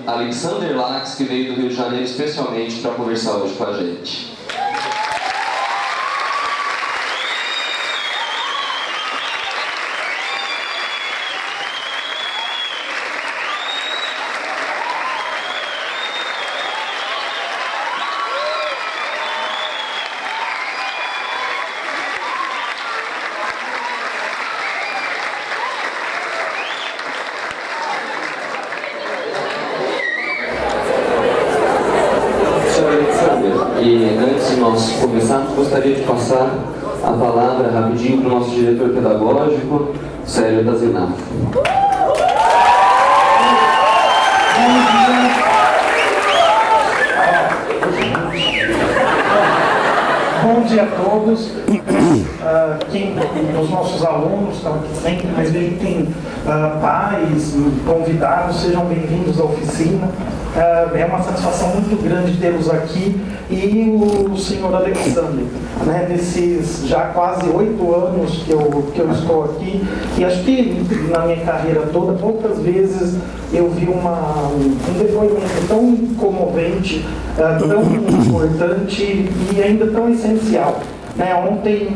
Alexander Lax, que veio do Rio de Janeiro especialmente para conversar hoje com a gente. E antes de nós começarmos, gostaria de passar a palavra rapidinho para o nosso diretor pedagógico, Célio Tazinato. Bom dia a todos. Os nossos alunos estão aqui sempre, mas vejo que tem pais, convidados, sejam bem-vindos à oficina. É uma satisfação muito grande tê-los aqui. E o senhor Alexander, né, nesses já quase 8 anos que eu estou aqui, e acho que na minha carreira toda, poucas vezes eu vi um depoimento tão comovente, tão importante e ainda tão essencial. Né, ontem,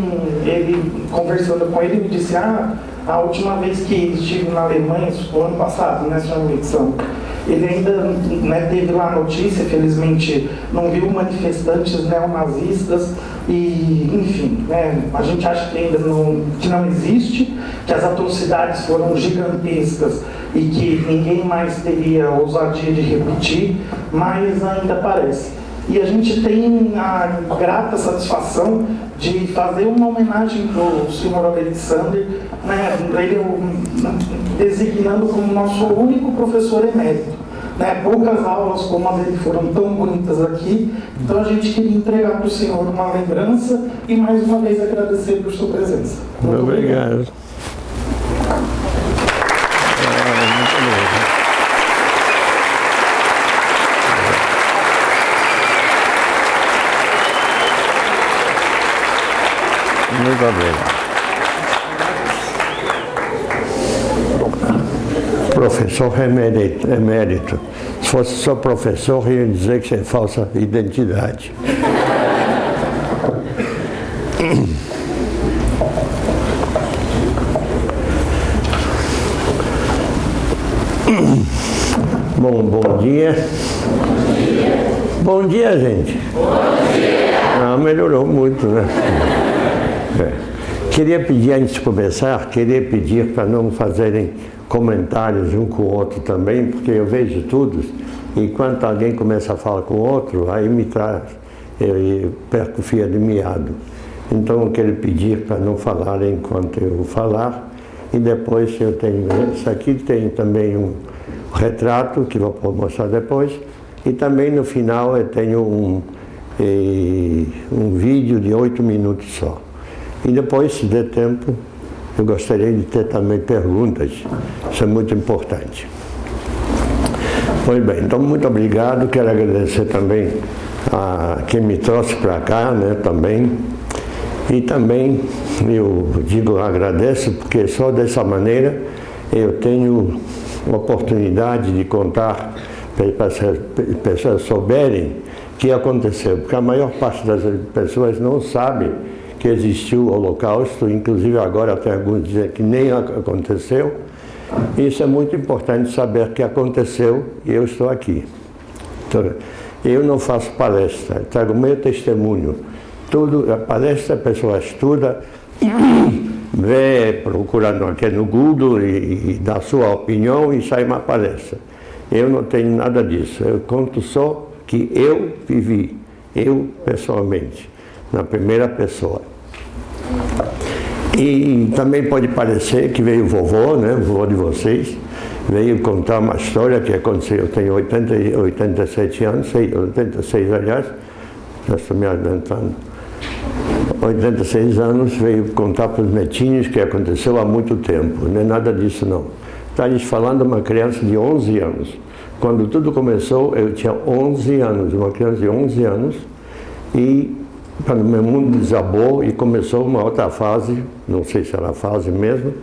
conversando com ele, me disse: a última vez que estive na Alemanha, o ano passado, né, senhor Alexander, ele ainda, né, teve lá a notícia, felizmente não viu manifestantes neonazistas e, enfim, né, a gente acha que ainda não existe, que as atrocidades foram gigantescas e que ninguém mais teria ousadia de repetir, mas ainda parece. E a gente tem a grata satisfação de fazer uma homenagem para o senhor Alexander, né, ele designando como nosso único professor emérito. Né, poucas aulas como a dele foram tão bonitas aqui, então a gente queria entregar para o senhor uma lembrança e mais uma vez agradecer por sua presença. Muito obrigado. Muito obrigado. Professor emérito. Se fosse só professor, ia dizer que é falsa identidade. Bom dia. Bom dia, gente. Bom dia. Melhorou muito, né? Queria pedir, antes de começar, para não fazerem comentários um com o outro também, porque eu vejo tudo, e quando alguém começa a falar com o outro, aí eu perco o fio de meado. Então eu quero pedir para não falarem enquanto eu falar, e depois eu tenho, isso aqui tem também um retrato, que vou mostrar depois, e também no final eu tenho um vídeo de 8 minutos só. E depois, se der tempo, eu gostaria de ter também perguntas, isso é muito importante. Pois bem, então muito obrigado, quero agradecer também a quem me trouxe para cá, né, também. E também eu agradeço, porque só dessa maneira eu tenho a oportunidade de contar para as pessoas souberem o que aconteceu, porque a maior parte das pessoas não sabe que existiu o Holocausto, inclusive agora tem alguns dizem que nem aconteceu. Isso é muito importante saber que aconteceu e eu estou aqui. Então, eu não faço palestra, trago meu testemunho. A palestra a pessoa estuda, vê, procura no Google e dá sua opinião e sai uma palestra. Eu não tenho nada disso, eu conto só que eu vivi, eu pessoalmente, na primeira pessoa. E também pode parecer que veio o vovô, né, o vovô de vocês, veio contar uma história que aconteceu. Eu tenho 87 anos, 86 aliás, já estou me adiantando. 86 anos, veio contar para os netinhos que aconteceu há muito tempo, não é nada disso não. Está lhes falando uma criança de 11 anos. Quando tudo começou, eu tinha 11 anos, uma criança de 11 anos, e quando meu mundo desabou e começou uma outra fase, não sei se era a fase mesmo,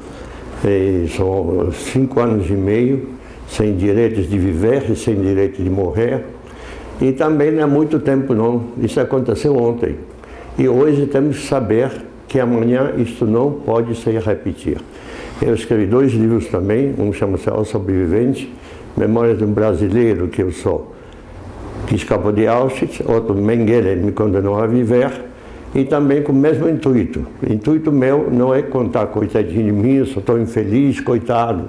são 5 anos e meio, sem direitos de viver e sem direito de morrer. E também não é muito tempo não, isso aconteceu ontem. E hoje temos que saber que amanhã isto não pode se repetir. Eu escrevi 2 livros também, um chama-se O Sobrevivente, Memórias de um Brasileiro que eu sou, que escapou de Auschwitz, outro Mengele me condenou a viver, e também com o mesmo intuito. O intuito meu não é contar coitadinho de mim, eu só estou infeliz, coitado.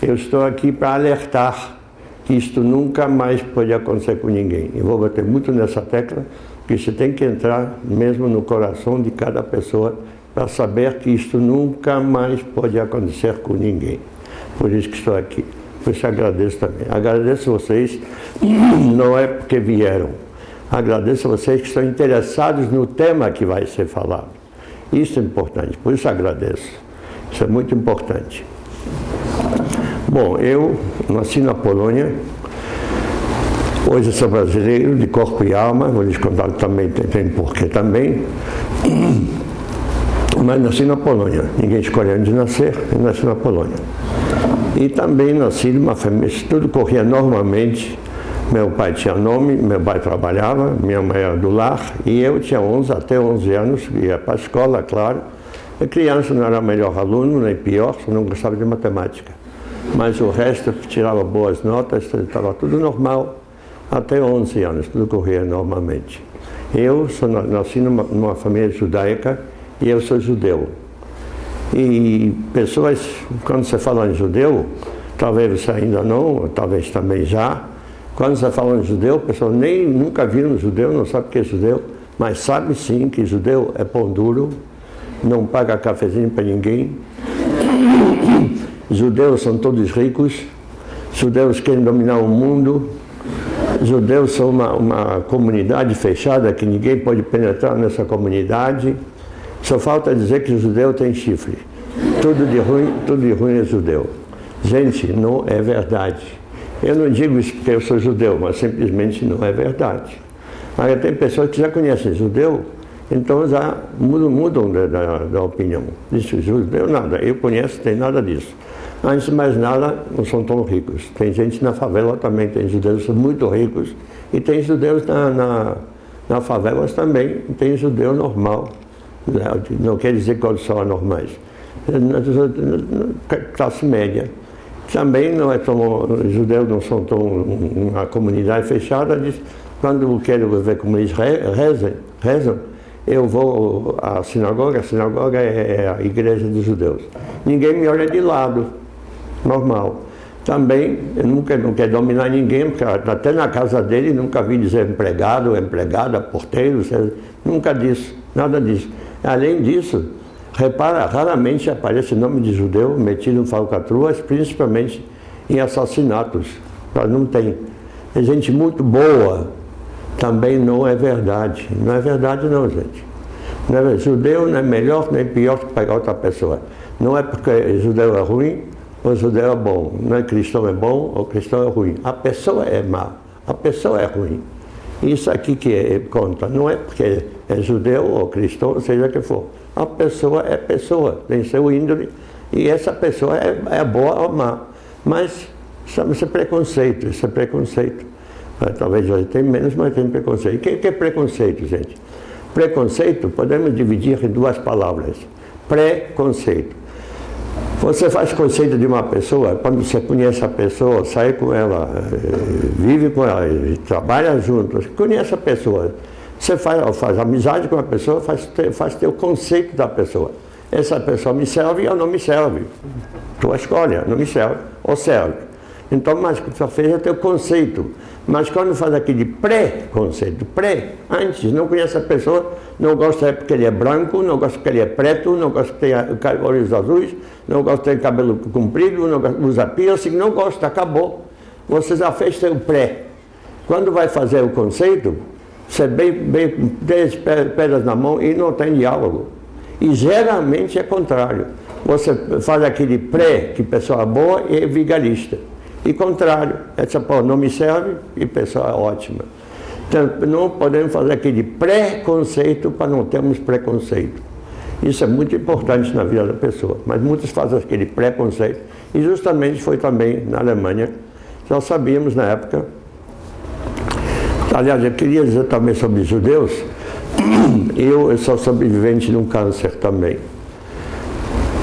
Eu estou aqui para alertar que isto nunca mais pode acontecer com ninguém. Eu vou bater muito nessa tecla, porque isso tem que entrar mesmo no coração de cada pessoa para saber que isto nunca mais pode acontecer com ninguém. Por isso que estou aqui. Por isso agradeço também. Agradeço a vocês, não é porque vieram. Agradeço a vocês que estão interessados no tema que vai ser falado. Isso é importante, por isso agradeço. Isso é muito importante. Bom, eu nasci na Polônia. Hoje eu sou brasileiro de corpo e alma, vou lhes contar também, tem porquê também. Mas nasci na Polônia, ninguém escolhe onde nascer, eu nasci na Polônia. E também nasci de uma família, tudo corria normalmente. Meu pai tinha nome, meu pai trabalhava, minha mãe era do lar, e eu tinha até 11 anos, ia para a escola, claro. A criança não era melhor aluno, nem pior, só não gostava de matemática. Mas o resto, tirava boas notas, estava tudo normal, até 11 anos, tudo corria normalmente. Eu nasci numa família judaica e eu sou judeu. E pessoas, quando você fala em judeu, talvez você ainda não, talvez também já, quando você fala em judeu, pessoas nunca viram judeu, não sabe o que é judeu, mas sabe sim que judeu é pão duro, não paga cafezinho para ninguém. Judeus são todos ricos, judeus querem dominar o mundo, judeus são uma comunidade fechada que ninguém pode penetrar nessa comunidade. Só falta dizer que o judeu tem chifre. Tudo de ruim é judeu. Gente, não é verdade. Eu não digo isso porque eu sou judeu, mas simplesmente não é verdade. Mas tem pessoas que já conhecem judeu, então já mudam da opinião. Diz judeu nada, eu conheço, tem nada disso. Antes de mais nada, não são tão ricos. Tem gente na favela também, tem judeus muito ricos, e tem judeus na favelas também, tem judeu normal. Não quer dizer que todos são anormais. Classe média. Também não é tão, os judeus não são tão uma comunidade fechada, diz, quando eu quero ver como eles rezam, eu vou à sinagoga, a sinagoga é a igreja dos judeus. Ninguém me olha de lado, normal. Também, eu nunca não quero dominar ninguém, porque até na casa dele nunca vi dizer empregado, empregada, porteiro, nunca disse, nada disso. Além disso, repara, raramente aparece nome de judeu metido em falcatruas, principalmente em assassinatos. Mas não tem. É gente muito boa. Também não é verdade. Não é verdade não, gente. Não é, judeu não é melhor nem pior que pegar outra pessoa. Não é porque judeu é ruim ou judeu é bom. Não é cristão é bom ou cristão é ruim. A pessoa é má. A pessoa é ruim. Isso aqui que conta. Não é porque é judeu ou cristão, seja que for. A pessoa é pessoa, tem seu índole, e essa pessoa é boa ou má. Mas isso é preconceito, isso é preconceito. Talvez hoje tem menos, mas tem preconceito. O que é preconceito, gente? Preconceito podemos dividir em 2 palavras. Preconceito. Você faz conceito de uma pessoa, quando você conhece a pessoa, sai com ela, vive com ela, trabalha junto, conhece a pessoa. Você faz amizade com a pessoa, faz teu conceito da pessoa. Essa pessoa me serve ou não me serve. Tua escolha, não me serve ou serve. Então, mas o que tu fez é teu conceito. Mas quando faz aquele pré-conceito, antes, não conhece a pessoa, não gosta porque ele é branco, não gosta porque ele é preto, não gosta porque tem olhos azuis, não gosta porque tem cabelo comprido, não gosta, usa piercing, não gosta, acabou. Você já fez teu pré. Quando vai fazer o conceito, você bem 10 pedras na mão e não tem diálogo. E geralmente é contrário. Você faz aquele pré, que pessoa boa e vigarista. E contrário, essa pô, não me serve e pessoa é ótima. Então, não podemos fazer aquele preconceito para não termos preconceito. Isso é muito importante na vida da pessoa. Mas muitos fazem aquele preconceito. E justamente foi também na Alemanha Já sabíamos na época. Aliás, eu queria dizer também sobre os judeus. Eu sou sobrevivente de um câncer também.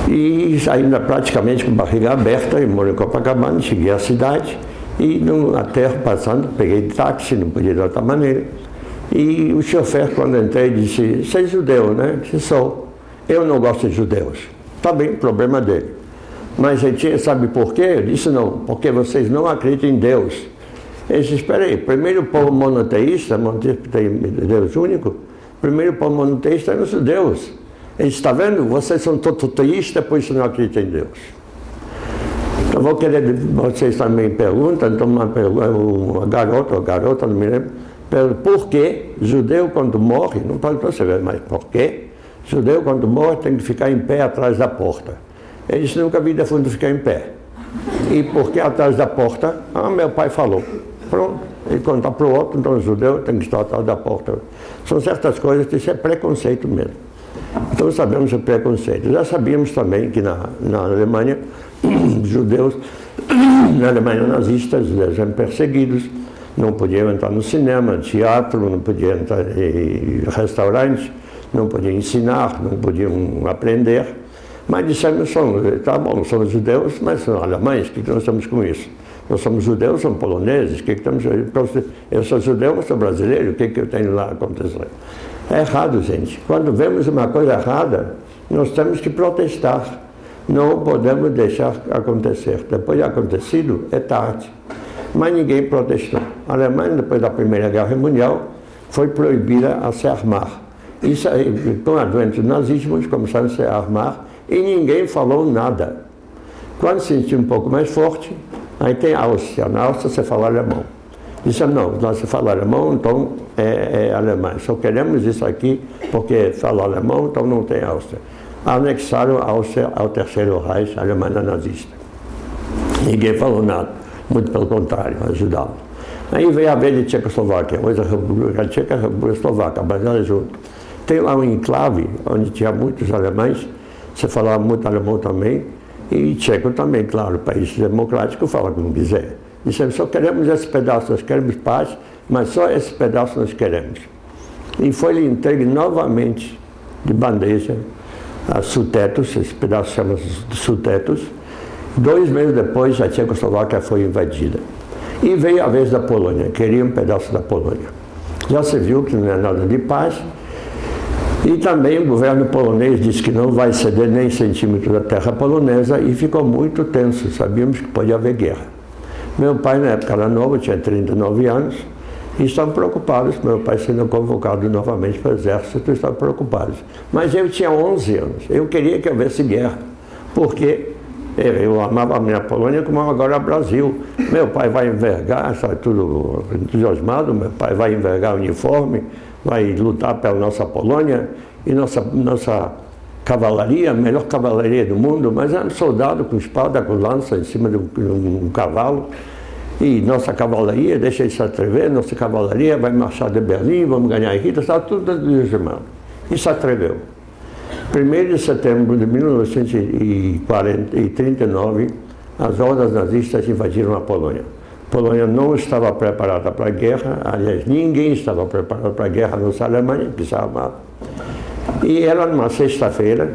E ainda praticamente com barriga aberta, eu moro em Copacabana, cheguei à cidade e no aterro passando, peguei táxi, não podia de outra maneira. E o chofer, quando entrei, disse: "Você é judeu, né?" Eu disse: "Sou. Eu não gosto de judeus." Tá bem, problema dele. Mas ele tinha, sabe por quê? Eu disse: "Não, porque vocês não acreditam em Deus." Ele disse: "Espera aí, primeiro o povo monoteísta, tem Deus único, primeiro o povo monoteísta é os judeus." Ele disse: "Está vendo? Vocês são toteístas, por isso não acreditam em Deus." Então vou querer, vocês também perguntam, então uma garota, não me lembro, por que judeu quando morre, não pode perceber, mas por que judeu quando morre tem que ficar em pé atrás da porta? Ele disse: "Nunca vi defunto ficar em pé." E por que atrás da porta? Meu pai falou. Pronto, ele conta para o outro, então o judeu tem que estar atrás da porta. São certas coisas que isso é preconceito mesmo. Então sabemos o preconceito. Já sabíamos também que na Alemanha, judeus, na Alemanha nazista, os judeus eram perseguidos, não podiam entrar no cinema, teatro, não podiam entrar em restaurantes, não podiam ensinar, não podiam aprender. Mas dissemos: "Tá bom, somos judeus, mas são alemães, o que nós estamos com isso? Nós somos judeus, somos poloneses, o que estamos... Eu sou judeu, mas sou brasileiro, o que eu tenho lá acontecendo?" É errado, gente. Quando vemos uma coisa errada, nós temos que protestar. Não podemos deixar acontecer. Depois de acontecido, é tarde. Mas ninguém protestou. A Alemanha, depois da Primeira Guerra Mundial, foi proibida a se armar. Isso, com o advento do nazismo, eles começaram a se armar e ninguém falou nada. Quando se sentiu um pouco mais forte, aí tem a Áustria. Na Áustria você fala alemão. Disse: "Não, nós se fala alemão, então é alemão. Só queremos isso aqui porque fala alemão, então não tem Áustria." Anexaram a Áustria ao Terceiro Reich, a Alemanha nazista. Ninguém falou nada, muito pelo contrário, ajudavam. Aí veio a vez de Tchecoslováquia, hoje a República Tcheca, a República Eslovaca, mas ela junto. Tem lá um enclave onde tinha muitos alemães, você falava muito alemão também, e tcheco também, claro, país democrático, fala como quiser. Dissemos: "Só queremos esse pedaço, nós queremos paz, mas só esse pedaço nós queremos." E foi-lhe entregue novamente de bandeja a Sudetos, esse pedaço chama Sudetos. 2 meses depois a Tchecoslováquia foi invadida. E veio a vez da Polônia, queria um pedaço da Polônia. Já se viu que não é nada de paz. E também o governo polonês disse que não vai ceder nem centímetro da terra polonesa e ficou muito tenso, sabíamos que podia haver guerra. Meu pai, na época, era novo, tinha 39 anos, e estavam preocupados, meu pai sendo convocado novamente para o exército, estavam preocupados. Mas eu tinha 11 anos, eu queria que houvesse guerra, porque eu amava a minha Polônia como agora o Brasil. Meu pai vai envergar, está tudo entusiasmado, meu pai vai envergar o uniforme, vai lutar pela nossa Polônia, e nossa cavalaria, a melhor cavalaria do mundo, mas era um soldado com espada, com lança em cima de um cavalo. E nossa cavalaria, deixa de se atrever, nossa cavalaria vai marchar de Berlim, vamos ganhar a Rita, estava tudo entusiasmado. E se atreveu. 1º de setembro de 1939, as hordas nazistas invadiram a Polônia. A Polônia não estava preparada para a guerra, aliás, ninguém estava preparado para a guerra, não só a Alemanha, que se armava. E era numa sexta-feira,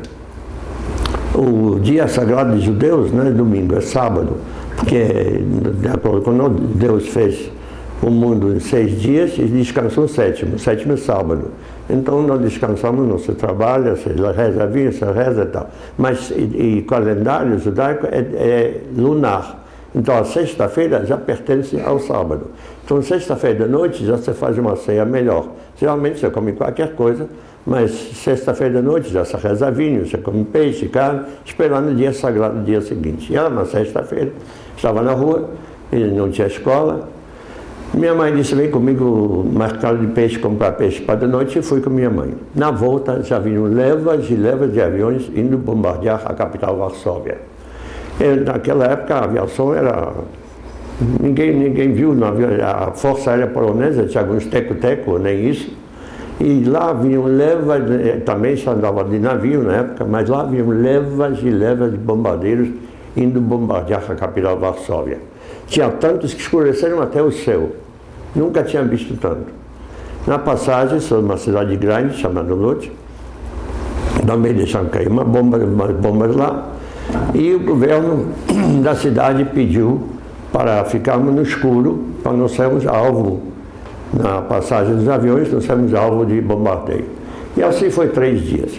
o dia sagrado dos judeus não é domingo, é sábado, porque de acordo com Deus fez o mundo em 6 dias e descansou o sétimo é sábado. Então nós descansamos, não se trabalha, se reza vinho, se reza e tal. Mas o calendário judaico é lunar. Então a sexta-feira já pertence ao sábado. Então sexta-feira de noite já se faz uma ceia melhor. Geralmente você come qualquer coisa, mas sexta-feira de noite já se reza vinho, você come peixe, carne, esperando o dia sagrado do dia seguinte. E era uma sexta-feira, estava na rua, ele não tinha escola. Minha mãe disse: "Vem comigo no mercado de peixe, comprar peixe para de noite", e fui com minha mãe. Na volta já vinham levas e levas de aviões indo bombardear a capital Varsóvia. Naquela época a aviação era... Ninguém viu, a Força Aérea Polonesa tinha alguns teco-teco, nem isso. E lá vinham levas, também se andava de navio na época, mas lá vinham levas e levas de bombardeiros indo bombardear a capital Varsóvia. Tinha tantos que escureceram até o céu. Nunca tinha visto tanto. Na passagem, sobre uma cidade grande chamada Lodz, também deixaram cair umas bombas lá, e o governo da cidade pediu para ficarmos no escuro, para não sermos alvo, na passagem dos aviões, não sermos alvo de bombardeio. E assim foi 3 dias.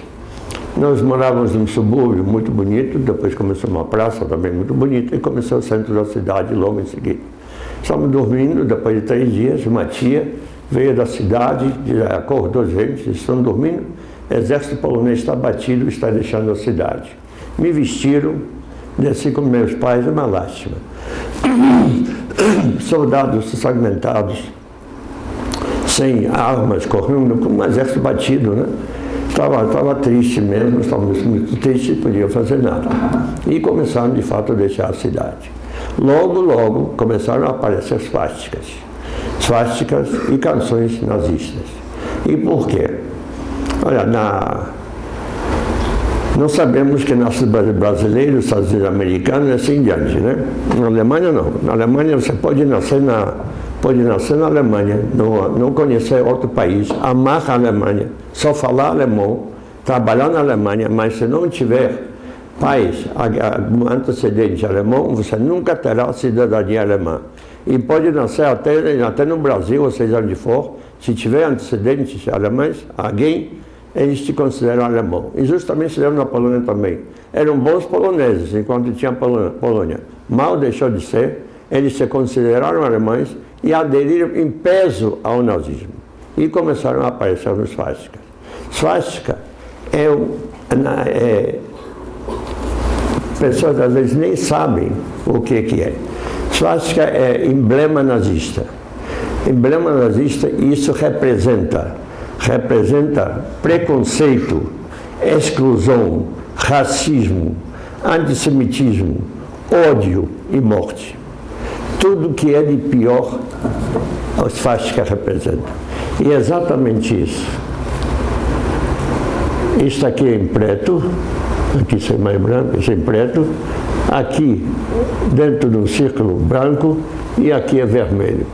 Nós morávamos num subúrbio muito bonito, depois começou uma praça também muito bonita, e começou o centro da cidade logo em seguida. Estávamos dormindo, depois de 3 dias, uma tia veio da cidade, acordou gente, estão dormindo, o exército polonês está batido, está deixando a cidade. Me vestiram, desci com meus pais, uma lástima. Soldados ensanguentados, sem armas, correndo, com um exército batido, né? Estava triste mesmo, estávamos muito tristes, não podia fazer nada. E começaram, de fato, a deixar a cidade. Logo, começaram a aparecer svásticas e canções nazistas. E por quê? Olha, nós sabemos que nasce brasileiro, Estados Unidos americanos e assim diante, né? Na Alemanha não. Na Alemanha você pode nascer na Alemanha, não conhecer outro país, amar a Alemanha, só falar alemão, trabalhar na Alemanha, mas se não tiver pais, antecedente alemão, você nunca terá cidadania alemã. E pode nascer até no Brasil, ou seja, onde for, se tiver antecedentes alemães, eles te consideram alemão. E justamente se deram na Polônia também. Eram bons poloneses, enquanto tinha Polônia. Mal deixou de ser, eles se consideraram alemães e aderiram em peso ao nazismo. E começaram a aparecer os svásticas. Svástica pessoas às vezes nem sabem o que é. Svástica é emblema nazista. Emblema nazista, isso representa preconceito, exclusão, racismo, antissemitismo, ódio e morte. Tudo que é de pior, a svástica representa. E é exatamente isso. Isto aqui é em preto, aqui isso é mais branco, isso é em preto, aqui dentro de um círculo branco e aqui é vermelho.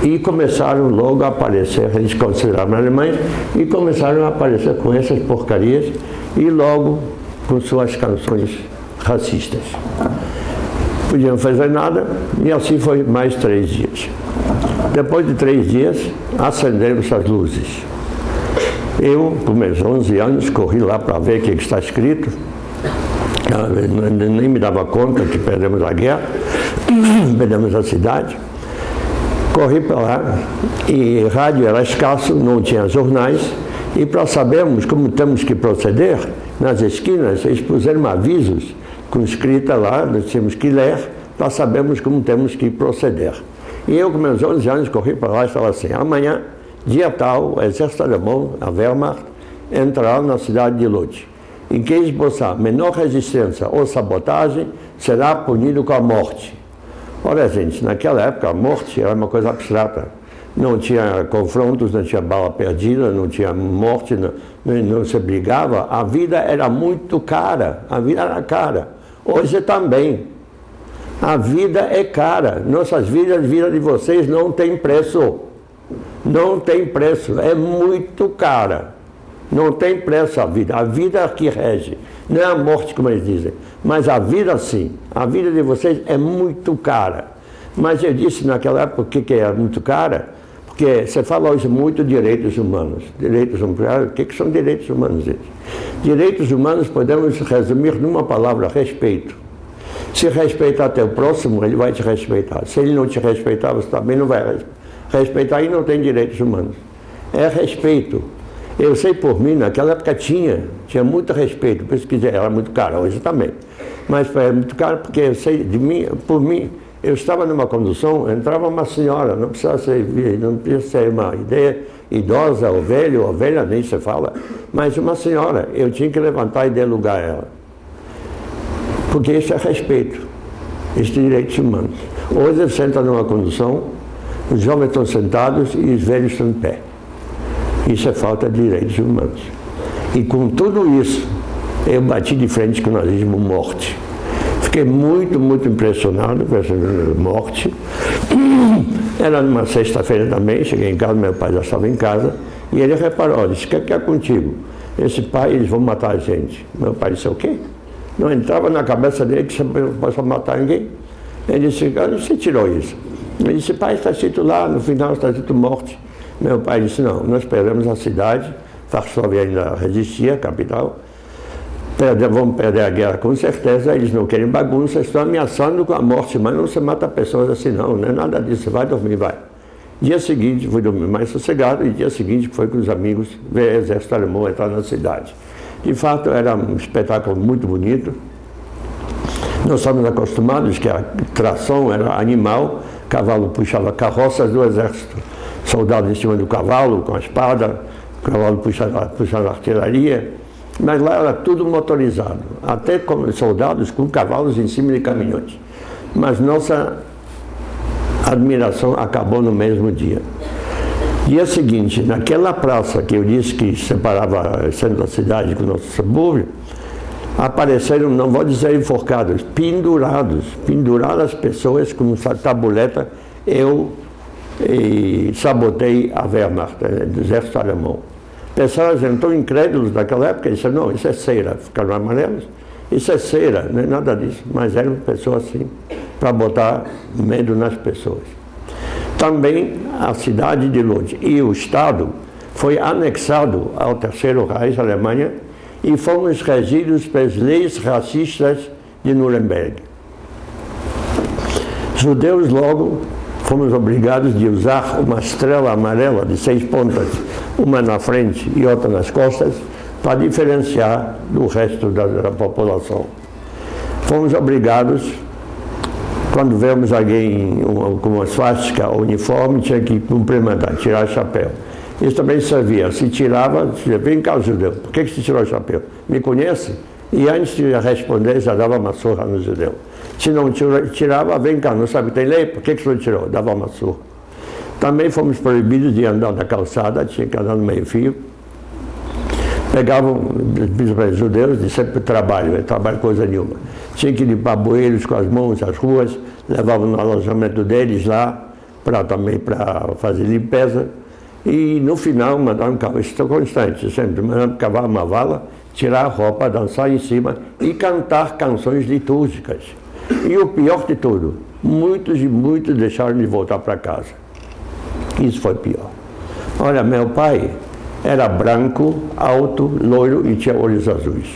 E começaram logo a aparecer, eles consideravam alemães, e começaram a aparecer com essas porcarias e logo com suas canções racistas. Podiam fazer nada, e assim foi mais 3 dias. Depois de 3 dias, acenderam-se as luzes. Eu, com meus 11 anos, corri lá para ver o que está escrito. Nem me dava conta que perdemos a guerra, perdemos a cidade. Corri para lá, e rádio era escasso, não tinha jornais, e para sabermos como temos que proceder, nas esquinas eles puseram avisos com escrita lá, nós tínhamos que ler, para sabermos como temos que proceder. E eu, com meus 11 anos, corri para lá e estava assim: amanhã, dia tal, o exército alemão, a Wehrmacht, entrará na cidade de Lodz. E quem esboçar menor resistência ou sabotagem será punido com a morte. Olha, gente, naquela época a morte era uma coisa abstrata. Não tinha confrontos, não tinha bala perdida, não tinha morte, não se brigava. A vida era muito cara, a vida era cara. Hoje também. A vida é cara. Nossas vidas, a vida de vocês não tem preço. Não tem preço, é muito cara. Não tem preço a vida que rege. Não é a morte, como eles dizem, mas a vida sim. A vida de vocês é muito cara. Mas eu disse naquela época que é muito cara, porque você fala hoje muito direitos humanos. Direitos humanos, o que são direitos humanos? Direitos humanos podemos resumir numa palavra: respeito. Se respeitar teu próximo, ele vai te respeitar. Se ele não te respeitar, você também não vai respeitar, e não tem direitos humanos. É respeito. Eu sei por mim, naquela época tinha muito respeito, por isso que era muito caro, hoje também. Mas é muito caro porque eu sei de mim, por mim, eu estava numa condução, entrava uma senhora, não precisa ser uma ideia idosa ou velha, nem se fala, mas uma senhora, eu tinha que levantar e dar lugar a ela. Porque isso é respeito, isso é direitos humanos. Hoje você entra numa condução, os jovens estão sentados e os velhos estão em pé. Isso é falta de direitos humanos. E com tudo isso, eu bati de frente com o nazismo morte. Fiquei muito, muito impressionado com essa morte. Era numa sexta-feira também, cheguei em casa, meu pai já estava em casa, e ele reparou, disse, o que é contigo? Esse pai, eles vão matar a gente. Meu pai disse, o quê? Não entrava na cabeça dele que você possa matar ninguém. Ele disse, você tirou isso? Ele disse, pai, está escrito lá, no final está escrito morte. Meu pai disse, não, nós perdemos a cidade, Varsóvia ainda resistia, a capital, vamos perder a guerra com certeza, eles não querem bagunça, estão ameaçando com a morte, mas não se mata pessoas assim não é nada disso, vai dormir, vai. Dia seguinte, fui dormir mais sossegado, e dia seguinte foi com os amigos ver o exército alemão entrar na cidade. De fato, era um espetáculo muito bonito. Nós estamos acostumados que a tração era animal, cavalo puxava carroças do exército, soldados em cima do cavalo, com a espada, o cavalo puxava artilharia, mas lá era tudo motorizado, até com soldados com cavalos em cima de caminhões. Mas nossa admiração acabou no mesmo dia. Dia seguinte, naquela praça que eu disse que separava o centro da cidade com o nosso subúrbio, apareceram, não vou dizer enforcados, penduradas pessoas com tabuleta. Eu sabotei a Wehrmacht, do exército alemão. Pessoas eram tão incrédulos naquela época, disseram, não, isso é cera, ficaram amarelos, isso é cera, não é nada disso, mas eram pessoas assim, para botar medo nas pessoas. Também a cidade de Lodz e o Estado foi anexado ao Terceiro Reich, Alemanha, e fomos regidos pelas leis racistas de Nuremberg. Judeus, logo, fomos obrigados de usar uma estrela amarela de 6 pontas, uma na frente e outra nas costas, para diferenciar do resto da população. Fomos obrigados, quando vemos alguém com uma swastika ou uniforme, tinha que cumprimentar, tirar o chapéu. Isso também servia. Se tirava, dizia, vem cá, judeu, por que você tirou o chapéu? Me conhece? E antes de responder, já dava uma surra no judeu. Se não tirava, vem cá, não sabe que tem lei? Por que você não tirou? Dava uma surra. Também fomos proibidos de andar na calçada, tinha que andar no meio-fio. Pegavam, os judeus, de sempre trabalho coisa nenhuma. Tinha que limpar bueiros com as mãos, as ruas, levavam no alojamento deles lá, também para fazer limpeza. E no final mandaram isso é constante, sempre mandaram cavar uma vala, tirar a roupa, dançar em cima e cantar canções litúrgicas. E o pior de tudo, muitos e muitos deixaram de voltar para casa. Isso foi pior. Olha, meu pai era branco, alto, loiro e tinha olhos azuis.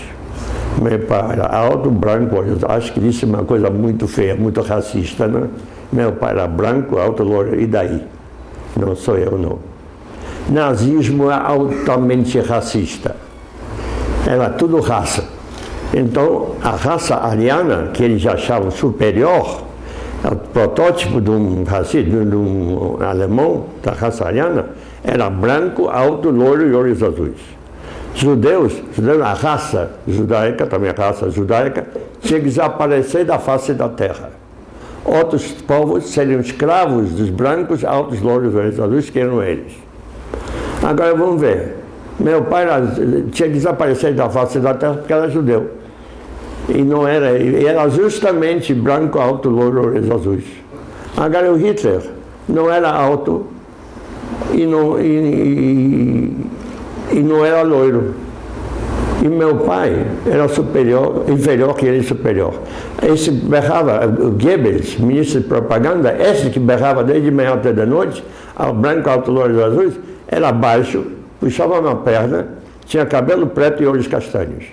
Meu pai era alto, branco, olhos azuis. Acho que isso é uma coisa muito feia, muito racista, né? Meu pai era branco, alto, loiro, e daí? Não sou eu, não. Nazismo é altamente racista. Era tudo raça. Então, a raça ariana, que eles achavam superior, o protótipo de um racista, de um alemão, da raça ariana, era branco, alto, loiro e olhos azuis. Judeus, a raça judaica, também a raça judaica, tinha que desaparecer da face da terra. Outros povos seriam escravos dos brancos, altos, louros e olhos azuis, que eram eles. Agora vamos ver. Meu pai tinha que desaparecer da face da terra porque era judeu. E não era, era justamente branco, alto, loiro, olhos azuis. Agora o Hitler não era alto e não era loiro. E meu pai era superior, inferior que ele superior. Esse berrava, o Goebbels, ministro de propaganda, esse que berrava desde manhã até da noite, ao branco, alto, loiro, olhos azuis, era baixo, puxava uma perna, tinha cabelo preto e olhos castanhos.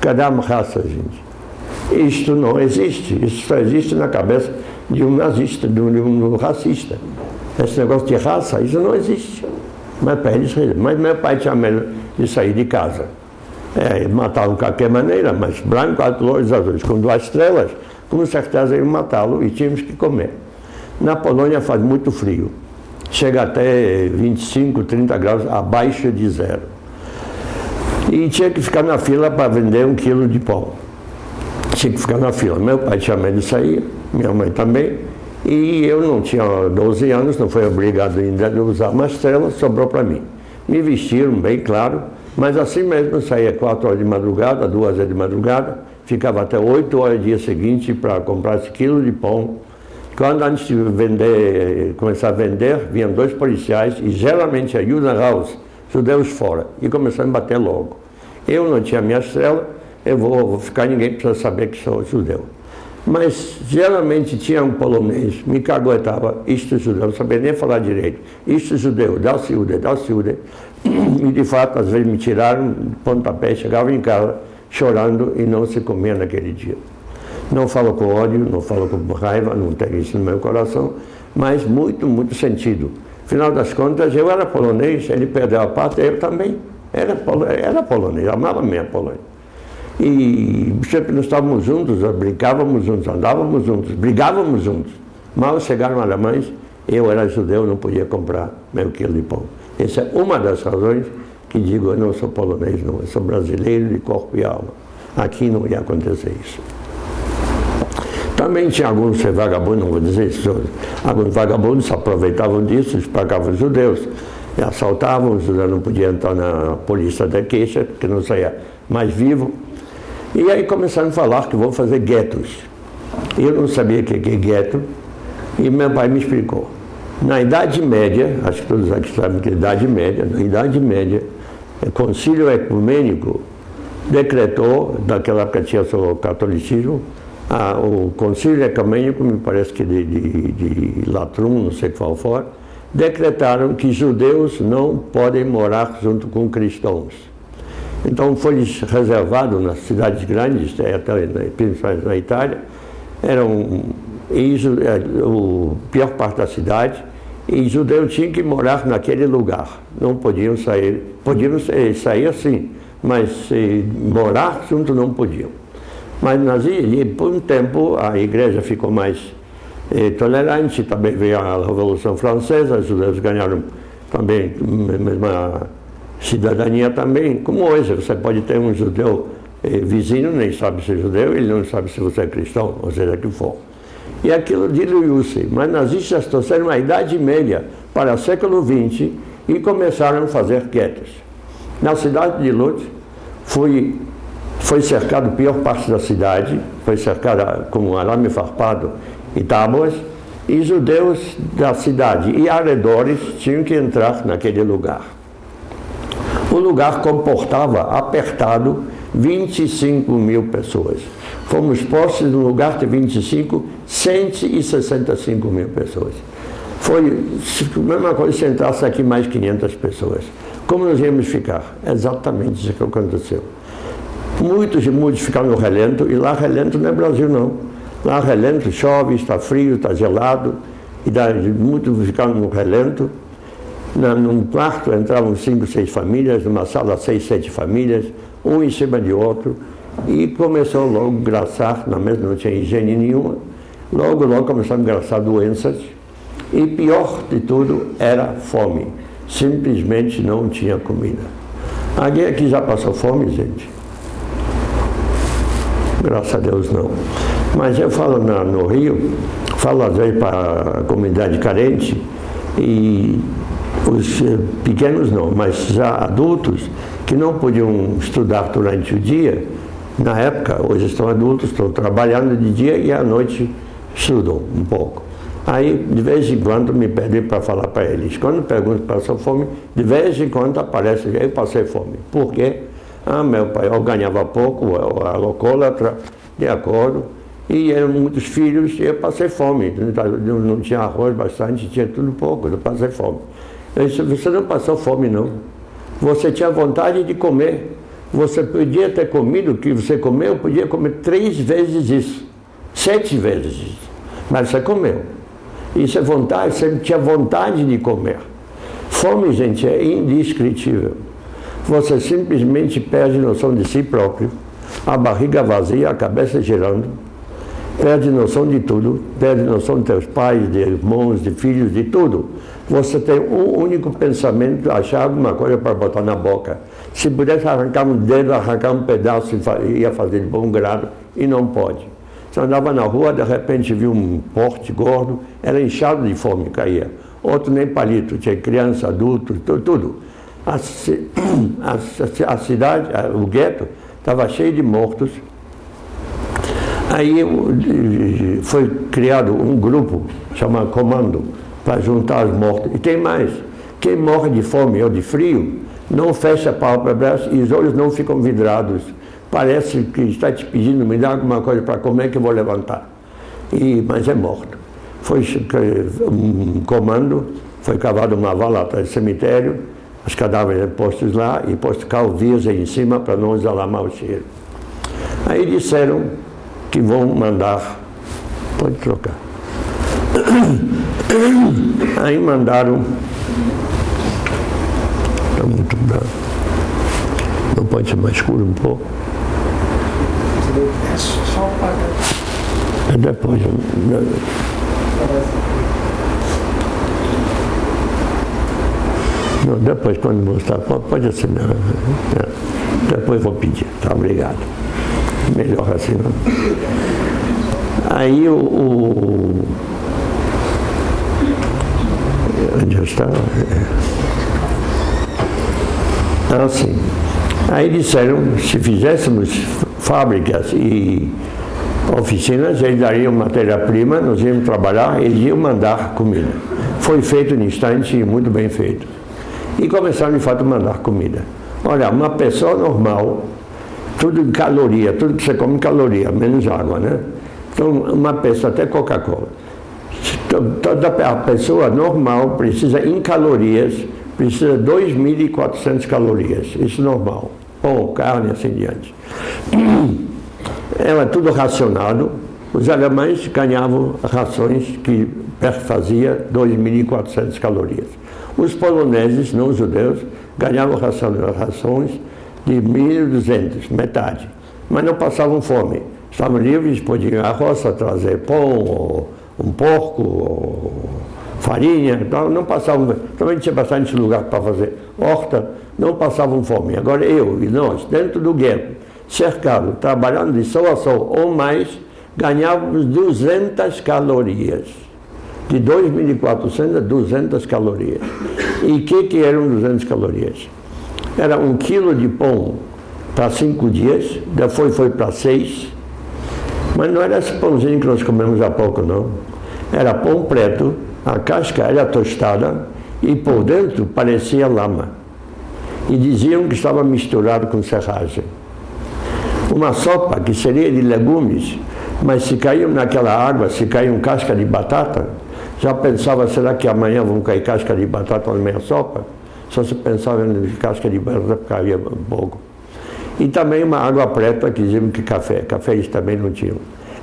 Cadê a raça, gente? Isto não existe. Isso só existe na cabeça de um nazista, de um racista. Esse negócio de raça, isso não existe. Mas para eles, mas meu pai tinha medo de sair de casa. Matavam de qualquer maneira, mas branco, alto, loiro, azuis, com 2 estrelas, com certeza iam matá-lo e tínhamos que comer. Na Polônia faz muito frio. Chega até 25, 30 graus abaixo de zero. E tinha que ficar na fila para vender 1 quilo de pão. Tinha que ficar na fila. Meu pai tinha medo de sair, minha mãe também. E eu não tinha 12 anos, não fui obrigado ainda a usar uma estrela, sobrou para mim. Me vestiram bem claro, Mas assim mesmo eu saía 4 horas de madrugada, 2 horas de madrugada, ficava até 8 horas do dia seguinte para comprar esse quilo de pão. Quando antes de começar a vender, vinham 2 policiais e geralmente a Juden Raus, judeus fora, e começaram a bater logo. Eu não tinha minha estrela, eu vou ficar, ninguém precisa saber que sou judeu. Mas geralmente tinha um polonês, me caguetava, isto é judeu, não sabia nem falar direito, isto é judeu, dá o ciúde. E de fato, às vezes me tiraram de pontapé, chegava em casa chorando e não se comia naquele dia. Não falo com ódio, não falo com raiva, não tenho isso no meu coração, mas muito, muito sentido. Afinal das contas, eu era polonês, ele perdeu a pátria, eu também era polonês, amava a minha Polônia. E sempre nós estávamos juntos, brincávamos juntos, andávamos juntos, brigávamos juntos. Mal chegaram alemães, eu era judeu, não podia comprar meu quilo de pão. Essa é uma das razões que digo, eu não sou polonês, não, eu sou brasileiro de corpo e alma. Aqui não ia acontecer isso. Também tinha alguns vagabundos, não vou dizer isso, alguns vagabundos se aproveitavam disso, espagavam os judeus, assaltavam, os judeus não podiam entrar na polícia da queixa, porque não saía mais vivo. E aí começaram a falar que vou fazer guetos. Eu não sabia o que é gueto, e meu pai me explicou. Na Idade Média, acho que todos aqui sabem que é Idade Média, na Idade Média, o Concílio Ecumênico decretou, naquela época tinha o catolicismo, o Concílio Ecumênico, me parece que de Latrum, não sei qual for, decretaram que judeus não podem morar junto com cristãos. Então foi reservado nas cidades grandes, até principalmente na Itália, a pior parte da cidade, e judeus tinham que morar naquele lugar. Não podiam sair assim, mas morar junto não podiam. Mas por um tempo a igreja ficou mais tolerante, também veio a Revolução Francesa, os judeus ganharam também a mesma cidadania também, como hoje, você pode ter um judeu vizinho, nem sabe se é judeu, ele não sabe se você é cristão, ou seja, que for. E aquilo diluiu-se, mas nazistas trouxeram a Idade Média para o século XX e começaram a fazer guetos. Na cidade de Lodz, foi cercado a pior parte da cidade, foi cercada com arame farpado e tábuas, e judeus da cidade e arredores tinham que entrar naquele lugar. O lugar comportava, apertado, 25 mil pessoas. Fomos postos num lugar de 165 mil pessoas. Foi a mesma coisa se entrasse aqui mais 500 pessoas. Como nós íamos ficar? Exatamente isso que aconteceu. Muitos ficaram no relento, e lá relento não é Brasil não. Lá relento chove, está frio, está gelado, e muitos ficaram no relento. Num quarto entravam 5, 6 famílias, numa sala 6, 7 famílias, um em cima de outro, e começou logo a engraçar, na mesa não tinha higiene nenhuma, logo começaram a engraçar doenças, e pior de tudo era fome, simplesmente não tinha comida. Alguém aqui já passou fome, gente? Graças a Deus não. Mas eu falo no Rio, falo às vezes para a comunidade carente, e os pequenos não, mas já adultos que não podiam estudar durante o dia, na época, hoje estão adultos, estão trabalhando de dia e à noite estudam um pouco. Aí, de vez em quando, me pedem para falar para eles. Quando pergunto se passou fome, de vez em quando aparece, eu passei fome. Por quê? Meu pai, eu ganhava pouco, eu era alcoólatra, de acordo, e eram muitos filhos, e eu passei fome. Não tinha arroz bastante, tinha tudo pouco, eu passei fome. Eu disse, você não passou fome não, você tinha vontade de comer, você podia ter comido o que você comeu, podia comer 3 vezes isso, 7 vezes isso, mas você comeu. Isso é vontade, você tinha vontade de comer. Fome, gente, é indescritível. Você simplesmente perde noção de si próprio, a barriga vazia, a cabeça girando, perde noção de tudo, perde noção de teus pais, de irmãos, de filhos, de tudo. Você tem um único pensamento, achar alguma coisa para botar na boca. Se pudesse arrancar um dedo, arrancar um pedaço, ia fazer de bom grado, e não pode. Você andava na rua, de repente viu um porte gordo, era inchado de fome, caía. Outro nem palito, tinha criança, adulto, tudo. a cidade, o gueto, estava cheio de mortos. Aí foi criado um grupo, chamado Comando, para juntar os mortos. E tem mais, quem morre de fome ou de frio, não fecha a pálpebras e os olhos não ficam vidrados. Parece que está te pedindo, me dá alguma coisa para comer que eu vou levantar. Mas é morto. Foi um comando, foi cavado uma vala atrás do cemitério, os cadáveres postos lá e posto calvias em cima para não exalamar o cheiro. Aí disseram que vão mandar, pode trocar. Aí mandaram, está muito branco, não pode ser mais escuro um pouco? É só apagar. Depois, não, depois quando mostrar, pode assinar. Depois vou pedir, tá, obrigado. Melhor assim, não? Aí onde eu estava? Assim. Aí disseram, se fizéssemos fábricas e oficinas, eles dariam matéria-prima, nós íamos trabalhar, eles iam mandar comida. Foi feito no instante e muito bem feito. E começaram, de fato, a mandar comida. Olha, uma pessoa normal, tudo em caloria, tudo que você come em caloria, menos água, né? Então, uma pessoa, até Coca-Cola. Toda a pessoa normal precisa, em calorias, precisa de 2.400 calorias. Isso é normal. Pão, carne, assim diante. Era tudo racionado. Os alemães ganhavam rações que fazia 2.400 calorias. Os poloneses, não os judeus, ganhavam rações de 1.200, metade. Mas não passavam fome. Estavam livres, podiam ir à roça trazer pão, ou um porco, ou farinha. Não passavam, também tinha bastante lugar para fazer horta, não passavam fome. Agora eu e nós, dentro do gueto, cercado, trabalhando de sol a sol ou mais, ganhávamos 200 calorias. De 2.400 a 200 calorias. E o que eram 200 calorias? Era 1 quilo de pão para 5 dias, depois foi para 6, mas não era esse pãozinho que nós comemos há pouco, não. Era pão preto, a casca era tostada e por dentro parecia lama. E diziam que estava misturado com serragem. Uma sopa que seria de legumes, mas se caíam naquela água, se caíam casca de batata, já pensava, será que amanhã vão cair casca de batata na minha sopa? Só se pensava em casca de batata, caía um pouco. E também uma água preta, que diziam que café eles também não tinham.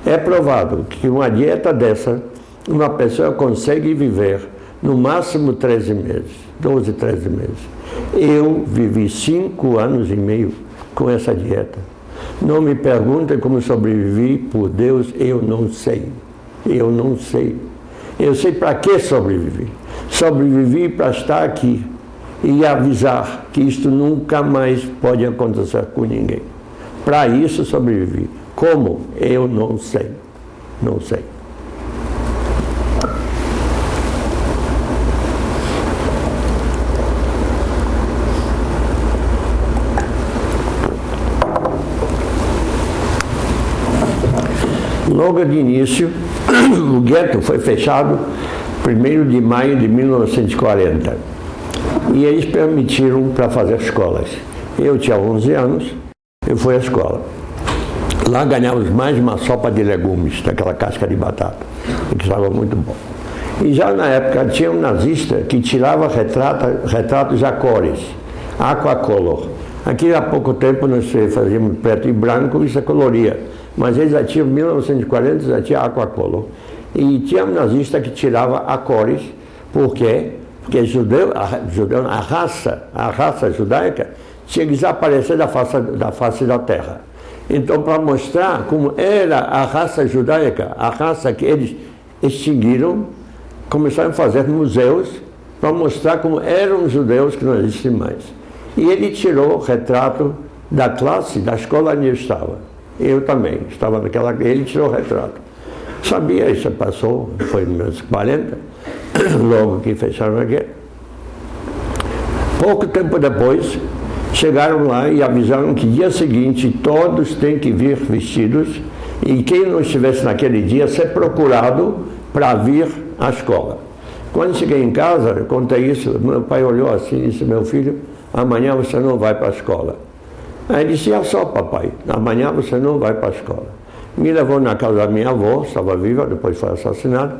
É provado que uma dieta dessa, uma pessoa consegue viver no máximo 13 meses, 12, 13 meses. Eu vivi 5 anos e meio com essa dieta. Não me perguntem como sobrevivi, por Deus, eu não sei. Eu não sei. Eu sei para que sobrevivi. Sobrevivi para estar aqui e avisar que isto nunca mais pode acontecer com ninguém. Para isso sobrevivi. Como? Eu não sei. Não sei. Logo de início, o gueto foi fechado 1º de maio de 1940 e eles permitiram para fazer escolas. Eu tinha 11 anos, eu fui à escola. Lá ganhávamos mais uma sopa de legumes, daquela casca de batata, que estava muito bom. E já na época tinha um nazista que tirava retratos a cores, aquacolor. Aqui há pouco tempo nós fazíamos preto e branco, isso é coloria. Mas eles já tinham, em 1940, já tinha aquacolor. E tinha um nazista que tirava a cores, por quê? Porque a raça judaica tinha que desaparecer da face da terra. Então, para mostrar como era a raça judaica, a raça que eles extinguiram, começaram a fazer museus para mostrar como eram os judeus que não existem mais. E ele tirou o retrato da classe, da escola onde eu estava. Eu também, estava naquela... Ele tirou o retrato. Sabia, isso passou, foi em 1940, logo que fecharam a guerra. Pouco tempo depois, chegaram lá e avisaram que dia seguinte todos têm que vir vestidos e quem não estivesse naquele dia ser procurado para vir à escola. Quando cheguei em casa, eu contei isso, meu pai olhou assim e disse: meu filho, amanhã você não vai para a escola. Aí ele disse: é só, papai, amanhã você não vai para a escola. Me levou na casa da minha avó, estava viva, depois foi assassinada.